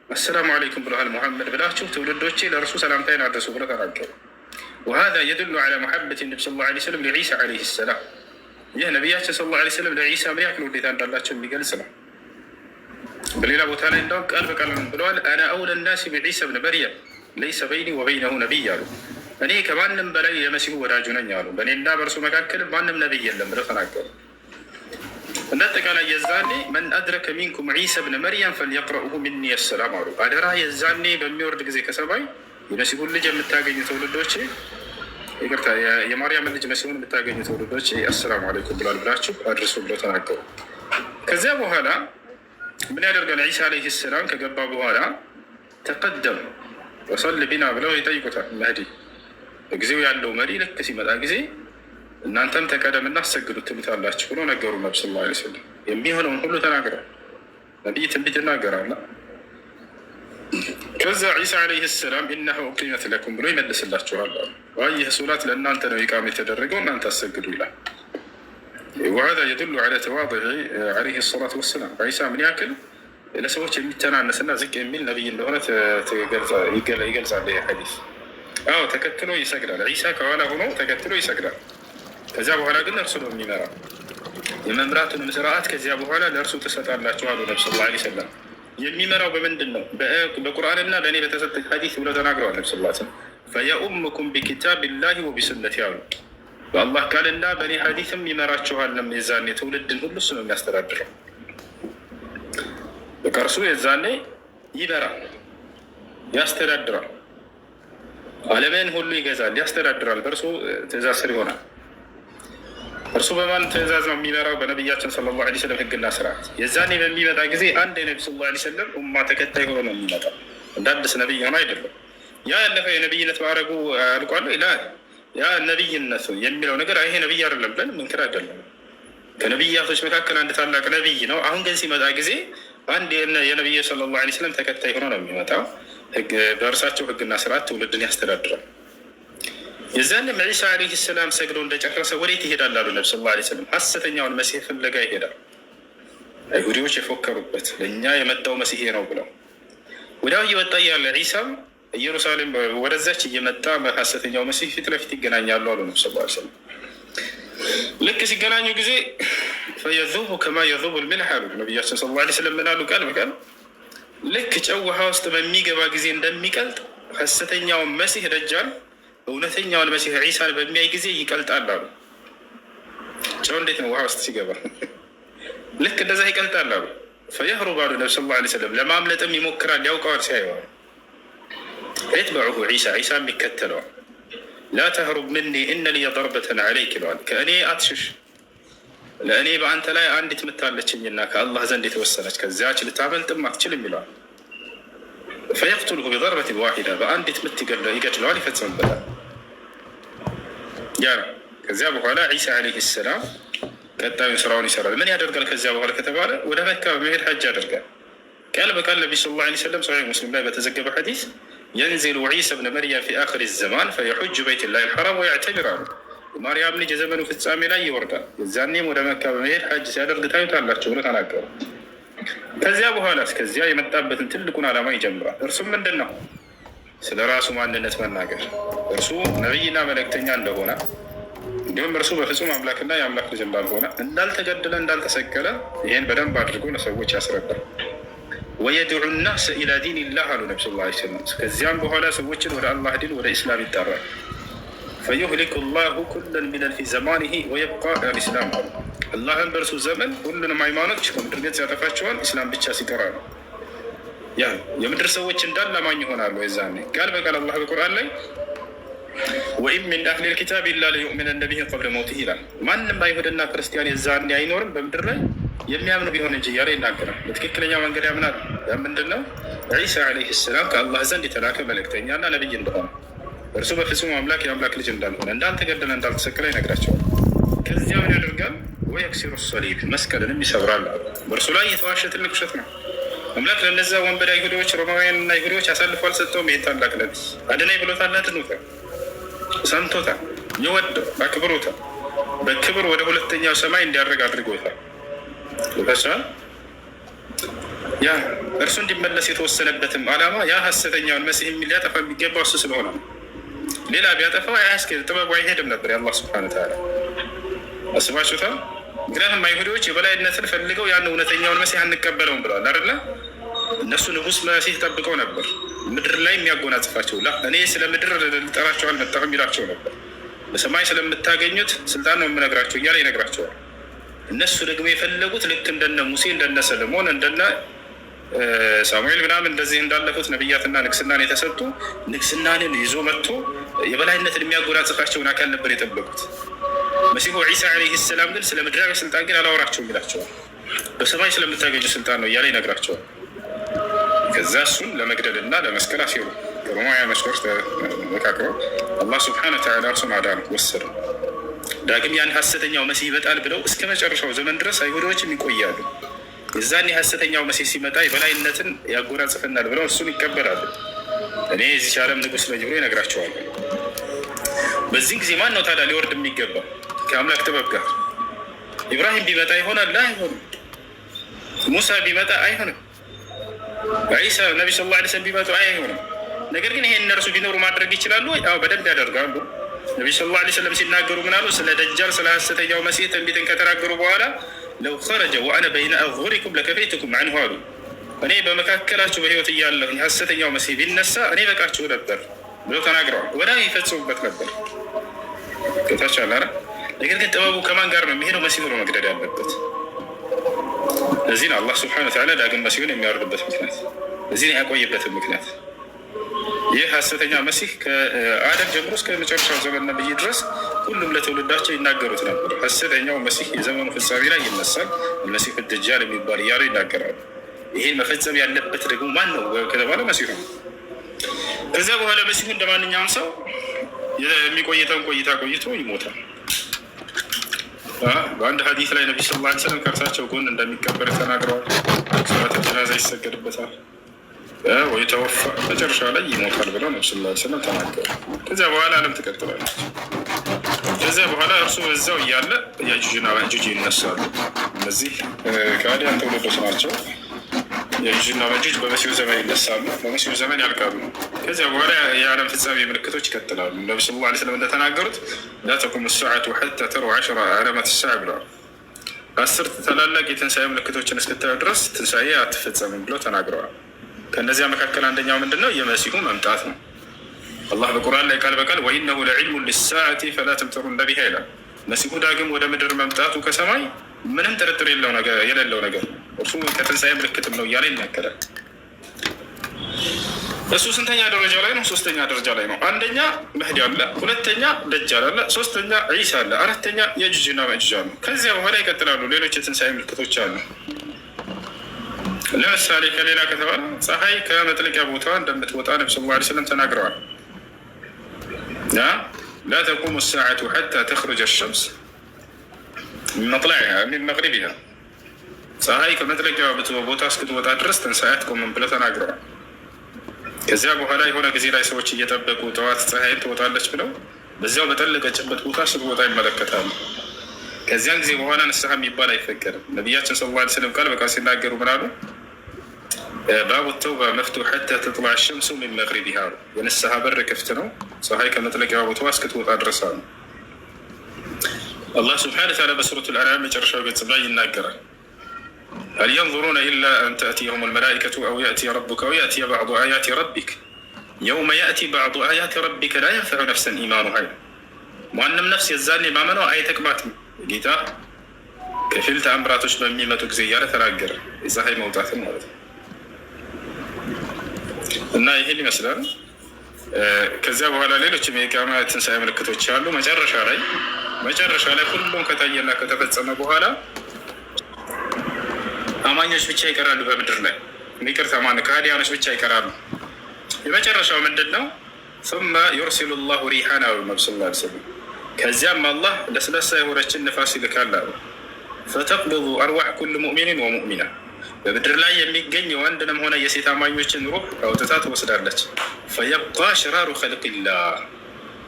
አሰላሙ አለይኩም ብለሃል ሙሐመድ ብላችሁ ትውልዶቼ ለእርሱ ሰላምታይን አድርሱ ብለው ተናገሩ። وهذا يدل على محبة النبي صلى الله عليه وسلم لعيسى عليه السلام። ይህ ነቢያችን ሰለላሁ ዐለይሂ ወሰለም ለዒሳ ምን ያክል ውዴታ እንዳላቸው የሚገልጽ ነው። በሌላ ቦታ ላይ እንደውም ቃል በቃል ብለዋል። አና አውለ ናሲ ቢዒሳ ብን መርየም ለይሰ በይኒ ወበይነሁ ነቢይ አሉ። እኔ ከማንም በላይ የመሲሁ ወዳጁ ነኝ አሉ። በእኔና በእርሱ መካከል ማንም ነቢይ የለም ብለው ተናገሩ። እንደ አጠቃላይ የዛኔ መን አድረከ ሚንኩም ዒሳ ብን መርየም ፈልየቅረኡሁ ሚኒ አሰላም አሉ። አደራ የዛኔ በሚወርድ ጊዜ ከሰማይ የመሲሁን ልጅ የምታገኙ ትውልዶች ይቅርታ የማርያምን ልጅ መሲሁን የምታገኙ ትውልዶች አሰላሙ አለይኩም ብሏል ብላችሁ አድርሱ ብለው ተናገሩ። ከዚያ በኋላ ምን ያደርጋል? ዒሳ ዓለይሂ ሰላም ከገባ በኋላ ተቀደም ወሰል ቢና ብለው ይጠይቁታል። መህዲ በጊዜው ያለው መሪ ልክ ሲመጣ ጊዜ እናንተም ተቀደምና አሰግዱት ትሉታላችሁ ብሎ ነገሩ። ነቢ ሰለላሁ ዐለይሂ ወሰለም የሚሆነውን ሁሉ ተናግረው ነቢይ ትንቢት ይናገራል። ከዛ ዒሳ ዓለይሂ ሰላም ኢነሃ ኡቂመት ለኩም ብሎ ይመልስላችኋል አሉ። ይህ ሶላት ለእናንተ ነው ኢቃም የተደረገው እናንተ አሰግዱ ይላል። وهذا يدل على تواضع عليه الصلاة والسلام። ዒሳ ምን ያክል ለሰዎች የሚተናነስና ዝቅ የሚል ነቢይ እንደሆነ ይገልጻል ይህ ሐዲስ። አዎ ተከትሎ ይሰግዳል። ዒሳ ከኋላ ሆኖ ተከትሎ ይሰግዳል። ከዚያ በኋላ ግን እርሱ ነው የሚመራው። የመምራቱንም ስርዓት ከዚያ በኋላ ለእርሱ ትሰጣላችሁ አሉ ነቢ ሰለላሁ ዐለይሂ ወሰለም። የሚመራው በምንድን ነው? በቁርአንና ለእኔ በተሰጠ ሐዲስ ብለው ተናግረዋል ነቢ ሰለላሁ ዐለይሂ ወሰለም። ፈየኡምኩም ቢኪታቢላሂ ወቢሱነቲ አሉ። በአላህ ቃልና በእኔ ሐዲስም ይመራችኋል። የዛኔ ትውልድን ሁሉ እሱ ነው የሚያስተዳድረው። በቃ እርሱ የዛኔ ይመራል፣ ያስተዳድራል፣ ዓለምን ሁሉ ይገዛል፣ ያስተዳድራል። በእርሱ ትእዛዝ ስር ይሆናል። እርሱ በማን ትእዛዝ ነው የሚመራው? በነቢያችን ሰለላሁ ዐለይሂ ወሰለም ህግና ስርዓት። የዛኔ በሚመጣ ጊዜ አንድ የነቢ ሰለላሁ ዐለይሂ ወሰለም ኡማ ተከታይ ሆኖ ነው የሚመጣው። እንደ አዲስ ነቢይ ሆኖ አይደለም። ያ ያለፈው የነቢይነት ማዕረጉ አልቋል ይላል። ያ ነቢይነት የሚለው ነገር ይሄ ነቢይ አይደለም ብለን ምንክር አይደለም። ከነቢያቶች መካከል አንድ ታላቅ ነቢይ ነው። አሁን ግን ሲመጣ ጊዜ አንድ የነቢዩ ሰለላሁ ዐለይሂ ወሰለም ተከታይ ሆኖ ነው የሚመጣው። በእርሳቸው ህግና ስርዓት ትውልድን ያስተዳድራል። የዛንም ዒሳ ዓለይሂ ሰላም ሰግዶ እንደጨረሰ ወዴት ይሄዳል አሉ ነቢ ሰለላሁ ዐለይሂ ወሰለም። ሐሰተኛውን መሲህ ፍለጋ ይሄዳል። አይሁዲዎች የፎከሩበት ለእኛ የመጣው መሲሄ ነው ብለው ወዲያው እየወጣ ያለ ዒሳም ኢየሩሳሌም ወደዛች እየመጣ በሐሰተኛው መሲህ ፊት ለፊት ይገናኛሉ አሉ ነቢ ሰለላሁ ዐለይሂ ወሰለም። ልክ ሲገናኙ ጊዜ ፈየዙቡ ከማ የዙቡ ልሚልሕ አሉ ነቢያችን ሰለላሁ ዐለይሂ ወሰለም። ምን አሉ? ቃል በቃል ልክ ጨው ውሃ ውስጥ በሚገባ ጊዜ እንደሚቀልጥ ሐሰተኛውን መሲህ ደጃል እውነተኛውን መሲህ ዒሳን በሚያይ ጊዜ ይቀልጣል አሉ። ጨው እንዴት ነው ውሃ ውስጥ ሲገባ? ልክ እንደዛ ይቀልጣል አሉ። ፈየህሩብ አሉ ነቢ ሰለላሁ ዐለይሂ ወሰለም። ለማምለጥም ይሞክራል፣ ያውቀዋል፣ ሲያየዋል። የትበዑሁ ዒሳ ዒሳም ይከተለዋል። ላ ተህሩብ ምኒ እነ ሊየ ደርበተን ዐለይክ ይለዋል። ከእኔ አትሽሽ፣ ለእኔ በአንተ ላይ አንዲት ምታለችኝና ከአላህ ዘንድ የተወሰነች ከዚያች ልታመልጥም አትችልም ይለዋል። ፈየቅቱልሁ ቢደርበትን ዋሂዳ በአንዲት ምት ይገድለዋል፣ ይፈጽምበታል። ያ ነው። ከዚያ በኋላ ዒሳ ዓለይሂ ሰላም ቀጣዩን ስራውን ይሰራል። ምን ያደርጋል ከዚያ በኋላ ከተባለ ወደ መካ በመሄድ ሐጅ ያደርጋል። ቃል በቃል ነቢ ሰለላሁ ዐለይሂ ወሰለም ሶሒህ ሙስሊም ላይ በተዘገበ ሐዲስ የንዚሉ ዒሳ ብን መርየም ፊ አኺር ዘማን ፈየሑጁ በይተላሂ ልሐራም ወያዕተሚር አሉ። የማርያም ልጅ የዘመኑ ፍጻሜ ላይ ይወርዳል። የዛኔም ወደ መካ በመሄድ ሐጅ ሲያደርግ ታዩታላቸው ብሎ ተናገሩ። ከዚያ በኋላ እስከዚያ የመጣበትን ትልቁን ዓላማ ይጀምራል። እርሱም ምንድን ነው? ስለ ራሱ ማንነት መናገር፣ እርሱ ነቢይና መልእክተኛ እንደሆነ እንዲሁም እርሱ በፍጹም አምላክና የአምላክ ልጅ እንዳልሆነ፣ እንዳልተገደለ፣ እንዳልተሰቀለ ይህን በደንብ አድርጎ ለሰዎች ያስረዳል። ወየድዑ ናስ ኢላ ዲን ላህ አሉ ነቢ ሰለላሁ ዐለይሂ ወሰለም። ከዚያም በኋላ ሰዎችን ወደ አላህ ዲን ወደ ኢስላም ይጠራል። ፈዩህሊኩ ላሁ ኩለን ሚነን ፊ ዘማኒሂ ወየብቃ አልኢስላም አሉ። አላህን በእርሱ ዘመን ሁሉንም ሃይማኖች ከምድር ገጽ ያጠፋቸዋል፣ ኢስላም ብቻ ሲቀራ ነው። ያ የምድር ሰዎች እንዳለ አማኝ ይሆናሉ። የዛኔ ቃል በቃል አላህ በቁርአን ላይ ወኢን ሚን አህሊል ኪታብ ኢላ ለዩእሚነነ ቢሂ ቀብለ መውቲሂ ይላል። ማንም አይሁድና ክርስቲያን የዛኔ አይኖርም በምድር ላይ የሚያምኑ ቢሆን እንጂ እያለ ይናገራል። በትክክለኛ መንገድ ያምናል። ያ ምንድን ነው? ዒሳ ዓለይሂ ሰላም ከአላህ ዘንድ የተላከ መልእክተኛና ነቢይ እንደሆነ፣ እርሱ በፍጹም አምላክ የአምላክ ልጅ እንዳልሆነ፣ እንዳልተገደለ፣ እንዳልተሰቀለ ይነግራቸዋል። ከዚያ ምን ያደርጋል? ወየክሲሩ ሰሊብ መስቀልንም ይሰብራል። በእርሱ ላይ የተዋሸ ትልቅ ውሸት ነው። አምላክ ለነዛ ወንበዴ አይሁዶች፣ ሮማውያን እና አይሁዶች አሳልፎ አልሰጠውም። ይህን ታላቅ ነቢይ አድናኝ ብሎታል፣ አድኖታል፣ ሰምቶታል፣ ይወደው አክብሮታል። በክብር ወደ ሁለተኛው ሰማይ እንዲያደርግ አድርጎታል። ይፈሳል ያ እርሱ እንዲመለስ የተወሰነበትም ዓላማ ያ ሐሰተኛውን መሲህ ሊያጠፋ የሚገባው እሱ ስለሆነ ሌላ ቢያጠፋው አያስኬድ ጥበቡ አይሄድም ነበር የአላህ ሱብሓነሁ ወተዓላ። አስባችሁታል? ምክንያቱም አይሁዶች የበላይነትን ፈልገው ያን እውነተኛውን መሲህ አንቀበለውም ብለዋል አይደለ? እነሱ ንጉስ መሲህ ጠብቀው ነበር ምድር ላይ የሚያጎናጽፋቸው። እኔ ስለ ምድር ልጠራቸው አልመጣሁም ይላቸው ነበር። በሰማይ ስለምታገኙት ስልጣን ነው የምነግራቸው እያለ ይነግራቸዋል። እነሱ ደግሞ የፈለጉት ልክ እንደነ ሙሴ እንደነ ሰለሞን እንደነ ሳሙኤል ምናምን እንደዚህ እንዳለፉት ነቢያትና ንግስናን የተሰጡ ንግስናንን ይዞ መጥቶ የበላይነትን የሚያጎናጽፋቸውን አካል ነበር የጠበቁት። መሲሁ ዒሳ ዓለይሂ ሰላም ግን ስለ ምድራዊ ስልጣን ግን አላወራቸውም ይላቸዋል። በሰማይ ስለምታገኙ ስልጣን ነው እያለ ይነግራቸዋል። ከዛ እሱን ለመግደልና ለመስቀል አሲሩ ከሮማውያን መስኮች ተመካክረው አላህ ሱብሓነሁ ወተዓላ እርሱን አዳነው ወሰደ። ዳግም ያን ሐሰተኛው መሲህ ይመጣል ብለው እስከ መጨረሻው ዘመን ድረስ አይሁዶችም ይቆያሉ። የዛኔ ሐሰተኛው መሲህ ሲመጣ የበላይነትን ያጎናጽፈናል ብለው እሱን ይቀበላሉ። እኔ የዚህ ዓለም ንጉስ ነኝ ብሎ ይነግራቸዋል። በዚህ ጊዜ ማን ነው ታዲያ ሊወርድ የሚገባ ከአምላክ ጥበብ ጋር? ኢብራሂም ቢመጣ ይሆናል? አይሆንም። ሙሳ ቢመጣ አይሆንም። ዒሳ ነቢ ስ ላ ሰለም ቢመጡ አይሆንም። ነገር ግን ይሄን እነርሱ ቢኖሩ ማድረግ ይችላሉ ወይ? አዎ በደንብ ያደርጋሉ። ነቢ ስ ላ ሰለም ሲናገሩ ምናሉ? ስለ ደጃል ስለ ሐሰተኛው መሲህ ትንቢትን ከተናገሩ በኋላ ለው ኸረጀ ወአነ በይነ አዙሁሪኩም ለከፈይቱኩም አንሁ አሉ። እኔ በመካከላችሁ በህይወት እያለሁ ሐሰተኛው መሲህ ቢነሳ እኔ በቃችሁ ነበር ብለው ተናግረዋል። ወዲያው ይፈጽሙበት ነበር። ጌታቸው አለ። ነገር ግን ጥበቡ ከማን ጋር ነው የሚሄደው? መሲሁ ነው መግደል ያለበት። ለዚህ ነው አላህ ሱብሓነሁ ወተዓላ ዳግም መሲሁን የሚያወርድበት ምክንያት፣ እዚህ ያቆየበትን ምክንያት። ይህ ሐሰተኛ መሲህ ከአደም ጀምሮ እስከ መጨረሻው ዘመን ነብይ ድረስ ሁሉም ለትውልዳቸው ይናገሩት ነበር። ሐሰተኛው መሲህ የዘመኑ ፍጻሜ ላይ ይነሳል፣ መሲህ ደጃል የሚባል እያሉ ይናገራሉ። ይህን መፈጸም ያለበት ደግሞ ማን ነው ከተባለ መሲሁ ነው። ከዚያ በኋላ መሲሁ እንደ ማንኛውም ሰው የሚቆይተውን ቆይታ ቆይቶ ይሞታል። በአንድ ሀዲስ ላይ ነቢ ሰለላሁ ዐለይሂ ወሰለም ከእርሳቸው ጎን እንደሚቀበር ተናግረዋል። ሶላተ ጀናዛ ይሰገድበታል ወይ ተወፋ፣ መጨረሻ ላይ ይሞታል ብለው ነቢ ሰለላሁ ዐለይሂ ወሰለም ተናገሩ። ከዚያ በኋላ ዓለም ትቀጥላለች። ከዚያ በኋላ እርሱ በዛው እያለ ያጁጅና ማጁጅ ይነሳሉ። እነዚህ ከአዲያን ትውልዶች ናቸው። የጁጅና ማጁጅ በመሲሁ ዘመን ይነሳሉ፣ በመሲሁ ዘመን ያልቃሉ። ከዚያ በኋላ የዓለም ፍጻሜ ምልክቶች ይቀጥላሉ። ነቢ ሰለላሁ ዐለይሂ ወሰለም እንደተናገሩት ላ ተቁሙ ሰዓቱ ሐታ ተሩ 10 ዓለማት ሰዓ ብለዋል። 10 ታላላቅ የትንሣኤ ምልክቶችን እስክታዩ ድረስ ትንሣኤ አትፈጸምም ብለው ተናግረዋል። ከእነዚያ መካከል አንደኛው ምንድን ነው? የመሲሁ መምጣት ነው። አላህ በቁርአን ላይ ቃል በቃል ወኢነሁ ለዕልሙን ሊሳዓቲ ፈላ ተምተሩነ ቢሃ ይላል። መሲሁ ዳግም ወደ ምድር መምጣቱ ከሰማይ ምንም ጥርጥር የሌለው ነገር እርሱ ከትንሣኤ ምልክትም ነው እያለ ይናገራል። እሱ ስንተኛ ደረጃ ላይ ነው? 3ኛ ደረጃ ላይ ነው። አንደኛ መህዲ አለ፣ ሁለተኛ ደጃል አለ፣ 3ኛ ዒሳ አለ፣ 4ኛ የጁጅና መጁጅ አለ። ከዚያ በኋላ ይቀጥላሉ ሌሎች የትንሣኤ ምልክቶች አሉ። ለምሳሌ ከሌላ ከተባለ ፀሐይ ከመጥለቂያ ቦታዋ እንደምትወጣ ነቢ ሰለላሁ ዐለይሂ ወሰለም ተናግረዋል። ላ ተቁሙ ሰዓቱ ሐታ ተኽሩጀ ሸምስ ሚን መጥለዒሃ ሚን መግሪቢሃ፣ ፀሐይ ከመጥለቂያ ቦታ እስክትወጣ ድረስ ትንሣኤ አትቆምም ብለው ተናግረዋል። ከዚያ በኋላ የሆነ ጊዜ ላይ ሰዎች እየጠበቁ ጠዋት ፀሐይን ትወጣለች ብለው በዚያው በጠለቀችበት ቦታ ስትወጣ ይመለከታሉ። ከዚያን ጊዜ በኋላ ንስሐ የሚባል አይፈቀድም። ነቢያችን ሰለላሁ ዐለይሂ ወሰለም ቃል በቃል ሲናገሩ ምን አሉ? ባቡ ተውባ መፍቱሕ ሐታ ተጥለዕ ሸምሱ ሚን መግሪቢሃ፣ የንስሐ በር ክፍት ነው ፀሐይ ከመጥለቂያ ቦታዋ እስክትወጣ ድረስ አሉ። አላህ ሱብሓነሁ ወተዓላ በሱረቱል አንዓም መጨረሻው ገጽ ላይ ይናገራል። هل ينظرون إلا أن تأتيهم الملائكة أو يأتي ربك أو يأتي بعض آيات ربك يوم يأتي بعض آيات ربك لا ينفع نفسا إيمانها ማንም ነፍስ የዛኔ ማመኗ አይጠቅማትም ጌታ ከፊል ተአምራቶች በሚመጡ ጊዜ እያለ ተናገረ። የፀሐይ መውጣትን ማለት ነው። እና ይህን ይመስላል። ከዚያ በኋላ ሌሎችም የቂያማ ትንሣኤ ምልክቶች አሉ። መጨረሻ ላይ ሁሉም ከታየና ከተፈጸመ በኋላ አማኞች ብቻ ይቀራሉ በምድር ላይ። ይቅርታ ከሃዲያኖች ብቻ ይቀራሉ። የመጨረሻው ምንድን ነው? ثم يرسل الله ريحاً አሉ ነቢ ሰለላሁ ዐለይሂ ወሰለም። ከዚያም አላህ ለስለሳ የሆነችን ንፋስ ይልካል አሉ። فتقبض أرواح كل مؤمن ومؤمنة፣ በምድር ላይ የሚገኝ የወንድንም ሆነ የሴት አማኞችን ሩህ አውጥታ ትወስዳለች። فيبقى شرار خلق الله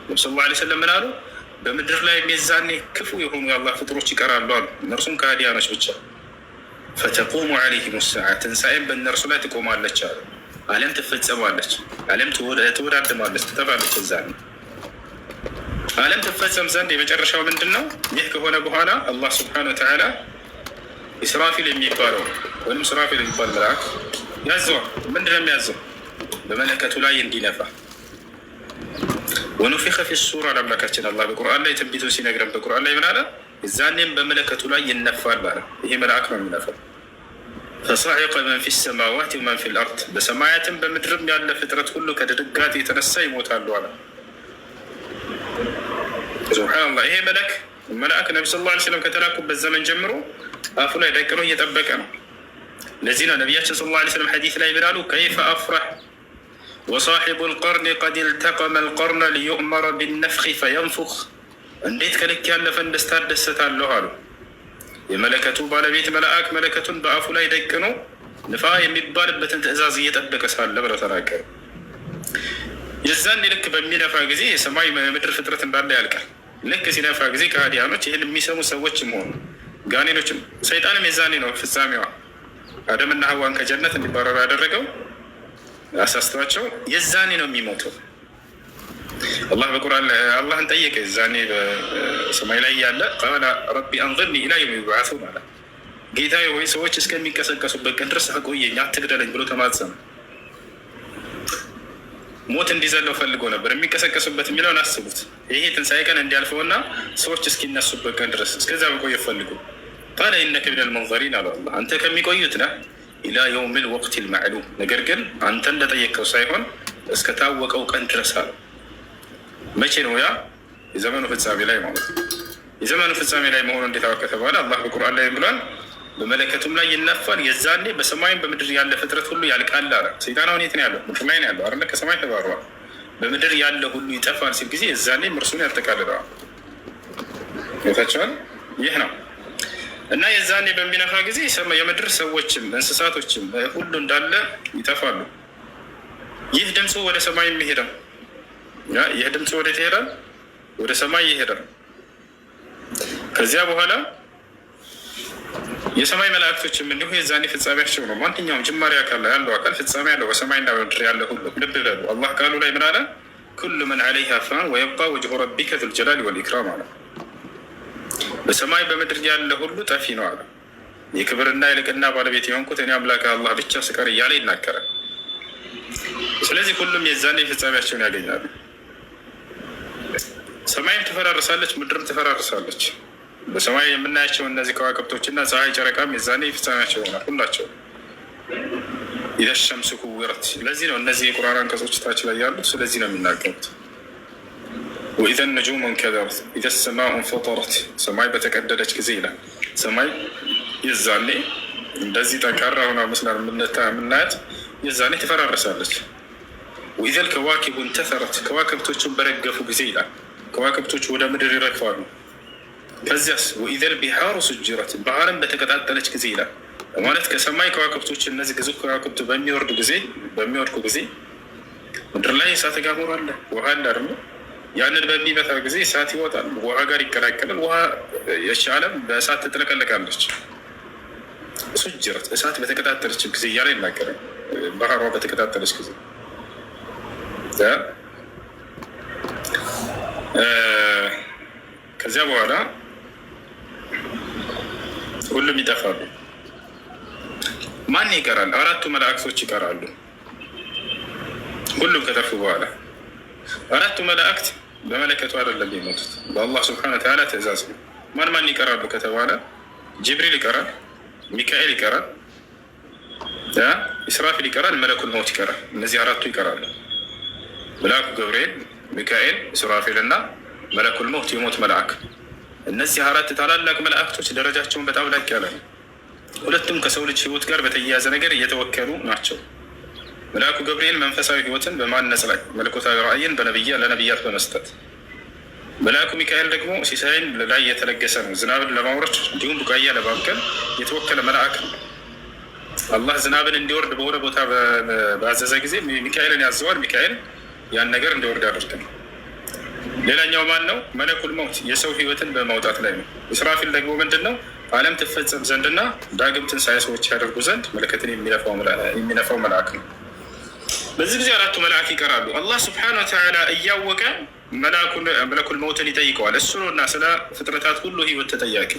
ነቢ ሰለላሁ ዐለይሂ ወሰለም ምን አሉ? በምድር ላይ የዛኔ ክፉ የሆኑ የአላህ ፍጥሮች ይቀራሉ አሉ። እነርሱም ከሃዲያኖች ብቻ። ፈተቁሙ ዐለይሂም ሰዓ ትንሣኤም በእነርሱ ላይ ትቆማለች አሉ። ዓለም ትፈጸማለች፣ ዓለም ትወዳድማለች፣ ትጠፋለች። እዛኔ ዓለም ትፈጸም ዘንድ የመጨረሻው ምንድን ነው? ይህ ከሆነ በኋላ አላህ ስብሓነሁ ወተዓላ ኢስራፊል የሚባለው ወይም ስራፊል የሚባል መልአክ ያዘዋል። ምንድን ነው የሚያዘው? በመለከቱ ላይ እንዲነፋ። ወኑፊኸ ፊ ሱር አለ አምላካችን አላህ በቁርአን ላይ ትንቢቱን ሲነግረን በቁርአን ላይ ምን አለ? እዛኔም በመለከቱ ላይ ይነፋል ማለት ይሄ መልአክ ነው የሚነፋው። ፈሳዒቀ መን ፊ ሰማዋት ወመን ፊ ልአርድ በሰማያትም በምድርም ያለ ፍጥረት ሁሉ ከድንጋጤ የተነሳ ይሞታሉ አለ። ሱብሓነላህ። ይሄ መልአክ ነቢ ስ ላ ስለም ከተላኩበት ዘመን ጀምሮ አፉ ላይ ደቅኖ እየጠበቀ ነው። ለዚህ ነው ነቢያችን ስ ላ ስለም ሐዲስ ላይ ብላሉ ከይፈ አፍረሕ ወሳሒቡ ልቀርን ቀድ ልተቀመ ልቀርነ ሊዩእመረ ቢነፍኺ ፈየንፉኽ እንዴት ከልክ ያለፈን ደስታ እደሰታለሁ አሉ። የመለከቱ ባለቤት መልአክ መለከቱን በአፉ ላይ ደቅኖ ንፋ የሚባልበትን ትእዛዝ እየጠበቀ ሳለ ብለው ተናገሩ። የዛን ልክ በሚነፋ ጊዜ የሰማይ ምድር ፍጥረት እንዳለ ያልቃል። ልክ ሲነፋ ጊዜ ከሃዲያኖች ይህን የሚሰሙ ሰዎችም ሆኑ ጋኔኖችም ሰይጣንም የዛኔ ነው ፍጻሜዋ። አደምና ሐዋን ከጀነት እንዲባረሩ ያደረገው አሳስተዋቸው የዛኔ ነው የሚሞተው። አላህ በቁርአን አላህን ጠየቀ። የዛኔ በሰማይ ላይ ያለ ቃለ ረቢ አንظርኒ ኢላ የውም ዩብዓሱን አለ። ጌታዬ ሆይ ሰዎች እስከሚቀሰቀሱበት ቀን ድረስ አቆየኝ፣ አትግደለኝ ብሎ ተማጸነ። ሞት እንዲዘለው ፈልጎ ነበር። የሚቀሰቀሱበት የሚለውን አስቡት። ይሄ ትንሣኤ ቀን እንዲያልፈውና ሰዎች እስኪነሱበት ቀን ድረስ እስከዛ መቆየት ፈልጎ ቃለ ኢነከ ሚነል ሙንዘሪን አለ አላህ። አንተ ከሚቆዩት ነህ ኢላ የውሚል ወቅቲል ማዕሉም፣ ነገር ግን አንተ እንደጠየቀው ሳይሆን እስከታወቀው ቀን ድረስ አለ። መቼ ነው ያ? የዘመኑ ፍጻሜ ላይ ማለት ነው። የዘመኑ ፍጻሜ ላይ መሆኑ እንዴት አወቀ ከተባለ አላህ በቁርአን ላይ ብሏል፣ በመለከቱም ላይ ይነፋል፣ የዛኔ በሰማይም በምድር ያለ ፍጥረት ሁሉ ያልቃል አለ። ሰይጣን አሁን የት ነው ያለው? ምድር ላይ ነው ያለው አይደለ? ከሰማይ ተባሯል። በምድር ያለ ሁሉ ይጠፋል ሲል ጊዜ የዛኔ እርሱን ያጠቃልለዋል። ታቸዋል። ይህ ነው እና የዛኔ በሚነፋ ጊዜ የምድር ሰዎችም እንስሳቶችም ሁሉ እንዳለ ይጠፋሉ። ይህ ድምፁ ወደ ሰማይ የሚሄደው ይህ ድምፅ ወዴት ይሄዳል? ወደ ሰማይ ይሄዳል። ከዚያ በኋላ የሰማይ መላእክቶችም እንዲሁ የዛኔ ፍጻሜያቸው ነው። ማንኛውም ጅማሬ አካል ላይ ያለው አካል ፍጻሜ ያለው በሰማይና በምድር ያለ ሁሉ። ልብ በሉ አላህ ቃሉ ላይ ምን አለ? ኩሉ መን ዐለይሃ ፋን ወየብቃ ወጅሁ ረቢከ ዙል ጀላሊ ወልኢክራም አለ። በሰማይ በምድር ያለ ሁሉ ጠፊ ነው አለ። የክብርና የልቅና ባለቤት የሆንኩት እኔ አምላክ አላህ ብቻ ስቀር እያለ ይናገራል። ስለዚህ ሁሉም የዛኔ ፍጻሜያቸውን ያገኛሉ። ሰማይም ትፈራርሳለች፣ ምድርም ትፈራርሳለች። በሰማይ የምናያቸው እነዚህ ከዋክብቶችና ፀሐይ፣ ጨረቃም የዛኔ ፍጻሜያቸው ይሆናል ሁላቸው። ኢዘ ሸምሱ ኩዊረት። ለዚህ ነው እነዚህ የቁርአን አንቀጾች ታች ላይ ያሉት ስለዚህ ነው የሚናገሩት። ወኢዘ ነጁሙ እንከደረት፣ ኢዘ ሰማኡ እንፈጠረት። ሰማይ በተቀደደች ጊዜ ይላል። ሰማይ የዛኔ እንደዚህ ጠንካራ ሆና መስላ የምናያት የዛኔ ትፈራርሳለች። ወኢዘ ልከዋኪቡ እንተሰረት፣ ከዋክብቶቹን በረገፉ ጊዜ ይላል። ከዋክብቶች ወደ ምድር ይረግፋሉ። ከዚያስ ወኢዘል ቢሃሩ ሱጅረት፣ ባህርም በተቀጣጠለች ጊዜ ይላል። ማለት ከሰማይ ከዋክብቶች እነዚህ ግዙፍ ከዋክብት በሚወድቁ ጊዜ ምድር ላይ እሳተ ገሞራ አለ፣ ውሃ አለ አይደል? ያንን በሚመታ ጊዜ እሳት ይወጣል፣ ውሃ ጋር ይቀላቀላል። ውሃ የሺ ዓለም በእሳት ትጥለቀለቃለች። ሱጅረት፣ እሳት በተቀጣጠለች ጊዜ እያለ ይናገራል። ባህሯ በተቀጣጠለች ጊዜ ከዚያ በኋላ ሁሉም ይጠፋሉ። ማን ይቀራል? አራቱ መላእክቶች ይቀራሉ። ሁሉም ከጠፉ በኋላ አራቱ መላእክት በመለከቱ አይደለም የሞቱት፣ በአላህ ስብሐነ ወተዓላ ትእዛዝ ነው። ማን ይቀራሉ ከተባለ ጅብሪል ይቀራል፣ ሚካኤል ይቀራል፣ ኢስራፊል ይቀራል፣ መለኩል መውት ይቀራል። እነዚህ አራቱ ይቀራሉ። መልአኩ ገብርኤል፣ ሚካኤል፣ ኢስራፊል እና መለኩል መውት የሞት መልአክ። እነዚህ አራት ታላላቅ መላእክቶች ደረጃቸውን በጣም ላቅ ያለ ነው። ሁለቱም ከሰው ልጅ ህይወት ጋር በተያያዘ ነገር እየተወከሉ ናቸው። መልአኩ ገብርኤል መንፈሳዊ ህይወትን በማነጽ ላይ፣ መለኮታዊ ራእይን ለነቢያት በመስጠት፣ መልአኩ ሚካኤል ደግሞ ሲሳይን ላይ የተለገሰ ነው። ዝናብን ለማውረድ እንዲሁም ቡቃያ ለማብቀል የተወከለ መልአክ ነው። አላህ ዝናብን እንዲወርድ በሆነ ቦታ ባዘዘ ጊዜ ሚካኤልን ያዘዋል። ሚካኤል ያን ነገር እንዲወርድ አድርገን ሌላኛው ማን ነው? መለኩል መውት የሰው ህይወትን በማውጣት ላይ ነው። ኢስራፊል ደግሞ ምንድን ነው? ዓለም ትፈጸም ዘንድና ዳግም ትንሣኤ ሰዎች ያደርጉ ዘንድ መለከትን የሚነፋው መልአክ ነው። በዚህ ጊዜ አራቱ መልአክ ይቀራሉ። አላህ ስብሐነሁ ወተዓላ እያወቀ መለኩል መውትን ይጠይቀዋል። እሱ ነውና ስለ ፍጥረታት ሁሉ ህይወት ተጠያቂ።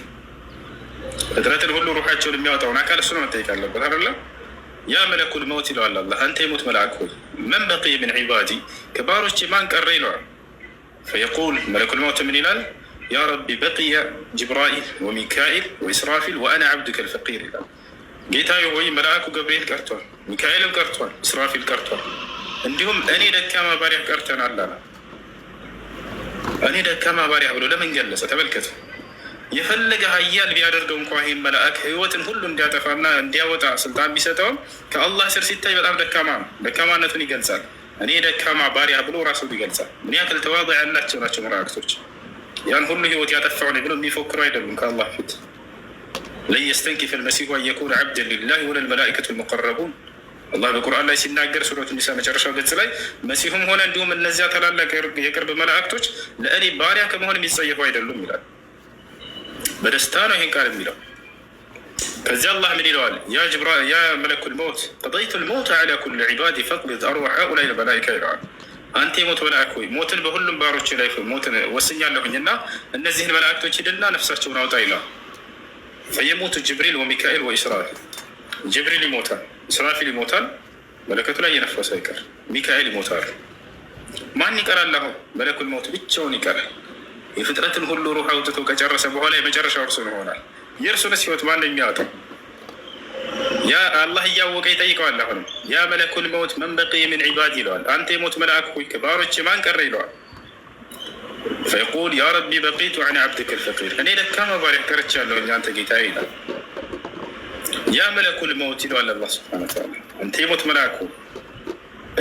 ፍጥረትን ሁሉ ሩሓቸውን የሚያወጣውን አካል እሱ ነው መጠየቅ አለበት አይደለ? ያ መለኩል መውት ይለዋል አላህ፣ አንተ የሞት መልአክ ሆይ መን በቂየ ምን ዒባዲ ከባሮቼ ማን ቀረ ይለዋል። ፈየቁል መለኩል መውት ምን ይላል? ያ ረቢ በቂየ ጅብራኢል ወሚካኤል ወኢስራፊል ወአና ዓብዱከ ልፈቂር ይላል። ጌታዬ ሆይ መልአኩ ገብርኤል ቀርቷል፣ ሚካኤልም ቀርቷል፣ እስራፊል ቀርቷል፣ እንዲሁም እኔ ደካማ ባሪያ ቀርተናል አለ። እኔ ደካማ ባሪያ ብሎ ለምን ገለጸ? ተመልከቱ። የፈለገ ሀያል ቢያደርገው እንኳ ይህን መልአክ ህይወትን ሁሉ እንዲያጠፋና እንዲያወጣ ስልጣን ቢሰጠውም ከአላህ ስር ሲታይ በጣም ደካማ ነው። ደካማነቱን ይገልጻል። እኔ ደካማ ባሪያ ብሎ ራሱን ይገልጻል። ምን ያክል ተዋضዕ ያላቸው ናቸው መላእክቶች። ያን ሁሉ ህይወት ያጠፋው ነው ብሎ የሚፎክሩ አይደሉም ከአላህ ፊት። ለን የስተንኪፈ ልመሲሁ አን የኩነ ዓብደን ሊላህ ወለ ልመላኢከቱ ልሙቀረቡን። አላህ በቁርአን ላይ ሲናገር ሱረቱ ኒሳ መጨረሻው ገጽ ላይ መሲሁም ሆነ እንዲሁም እነዚያ ታላላቅ የቅርብ መላእክቶች ለእኔ ባሪያ ከመሆን የሚጸየፉ አይደሉም ይላል። በደስታ ነው ይህን ቃል የሚለው። ከዚያ አላህ ምን ይለዋል? ያ መለኩል መውት ቀضይቱ ልመውት ዐላ ኩሊ ዒባዲ ፈቅቢድ አርዋሐ ሃኡላኢ ልመላኢካ ይለዋል። አንተ የሞት መልአክ ሆይ ሞትን በሁሉም ባሮች ላይ ሞትን ወስኛለሁኝ እና እነዚህን መላእክቶች ሂድና ነፍሳቸውን አውጣ ይለዋል። ፈየሙቱ ጅብሪል ወሚካኤል ወኢስራፊል። ጅብሪል ይሞታል፣ እስራፊል ይሞታል፣ መለከቱ ላይ የነፈሰ ይቀር፣ ሚካኤል ይሞታል። ማን ይቀራል? አሁን መለኩል መውት ብቻውን ይቀራል። የፍጥረትን ሁሉ ሩህ አውጥቶ ከጨረሰ በኋላ የመጨረሻው እርሱን ይሆናል። የእርሱንስ ህይወት ማን የሚያወጣው? ያ አላህ እያወቀ ይጠይቀዋል። አሁንም ያ መለኩል መውት መን በቂየ ሚን ዒባዲ ይለዋል። አንተ የሞት መልአክ ሆይ ከባሮቼ ማን ቀረ ይለዋል። ፈየቁል ያ ረቢ በቂቱ ዐን ዓብድከ ልፈቂር፣ እኔ ደካማ ባሪያ ቀርቻለሁኝ አንተ ጌታዬ ይላል። ያ መለኩል መውት ይለዋል አላህ ሱብሓነሁ ወተዓላ፣ አንተ የሞት መልአክ ሆይ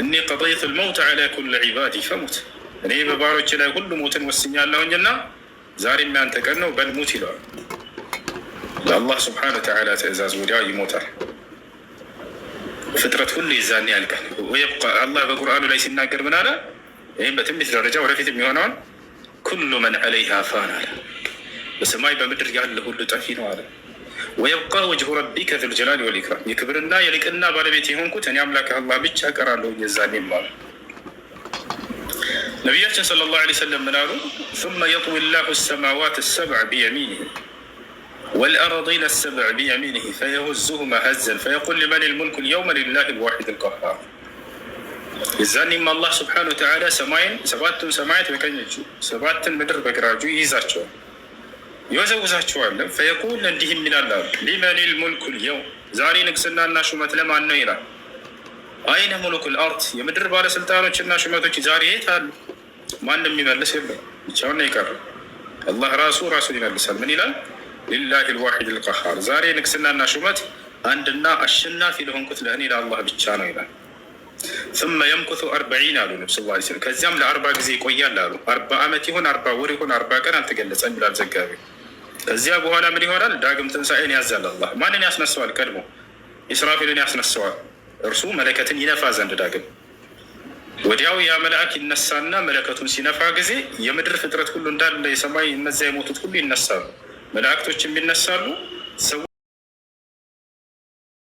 እኒ ቀضይቱ ልመውት ዐላ ኩሊ ዒባዲ ፈሙት፣ እኔ በባሮች ላይ ሁሉ ሞትን ወስኛለሁኝና ዛሬም ያንተ ቀን ነው በል ሙት ይለዋል። ለአላህ ስብሐነሁ ወተዓላ ትእዛዝ ወዲያው ይሞታል። ፍጥረት ሁሉ የዛኔ ያልቃል። ወይብቃ አላህ በቁርአኑ ላይ ሲናገር ምን አለ? ይህም በትንቢት ደረጃ ወደፊት የሚሆነውን ኩሉ መን ዐለይሃ ፋን አለ። በሰማይ በምድር ያለ ሁሉ ጠፊ ነው አለ። ወየብቃ ወጅሁ ረቢከ ዙል ጀላሊ ወልኢክራም፣ የክብርና የልቅና ባለቤት የሆንኩት እኔ አምላክ አላህ ብቻ ቀራለሁ የዛኔም አለ። ነቢያችን ሰለላሁ ዐለይሂ ወሰለም ምን አሉ? ሱመ የጥዊ ላሁ ሰማዋት ሰብዕ ቢየሚኒህ ወልአርዲነ ሰብዕ ቢየሚኒህ ፈየሁዙሁማ ሀዘን ፈየቁል ሊመን ልሙልኩ ልየውመ ሊላሂ ልዋሒድ ልቀሃር። የዛኔም አላህ ስብሓነሁ ወተዓላ ሰባቱን ሰማያት በቀኝ እጁ ሰባትን ምድር በግራ እጁ ይይዛቸዋል፣ ይወዘውዛቸዋል። ፈየቁል እንዲህም ይላል አሉ ሊመን ልሙልኩ ልየውም፣ ዛሬ ንግስናና ሹመት ለማን ነው ይላል። አይነ ሙሉኩል አርድ፣ የምድር ባለስልጣኖችና ሹመቶች ዛሬ የት አሉ? ማንም የሚመልስ የለም፣ ብቻውን ነው የቀረው። አላህ ራሱን ይመልሳል። ምን ይላል? ሊላሂ ልዋሒድ ልቀሃር፣ ዛሬ ንግስናና ሹመት አንድና አሸናፊ ለሆንኩት ለእኔ ለአላህ ብቻ ነው ይላል። ثم يمكث 40 አሉ ነብዩ ሰለላሁ ዐለይሂ ወሰለም። ከዚያም ለ40 ጊዜ ይቆያል አሉ። 40 ዓመት ይሁን 40 ወር ይሁን 40 ቀን አልተገለጸም ይላል ዘጋቢ። ከዚያ በኋላ ምን ይሆናል? ዳግም ትንሣኤን ያዛል አላህ። ማንን ያስነሳዋል? ቀድሞ ኢስራፊልን ያስነሳዋል። እርሱ መለከትን ይነፋ ዘንድ ዳግም። ወዲያው ያ መልአክ ይነሳና መለከቱን ሲነፋ ጊዜ የምድር ፍጥረት ሁሉ እንዳለ የሰማይ እነዚያ የሞቱት ሁሉ ይነሳሉ፣ መላእክቶችም ይነሳሉ።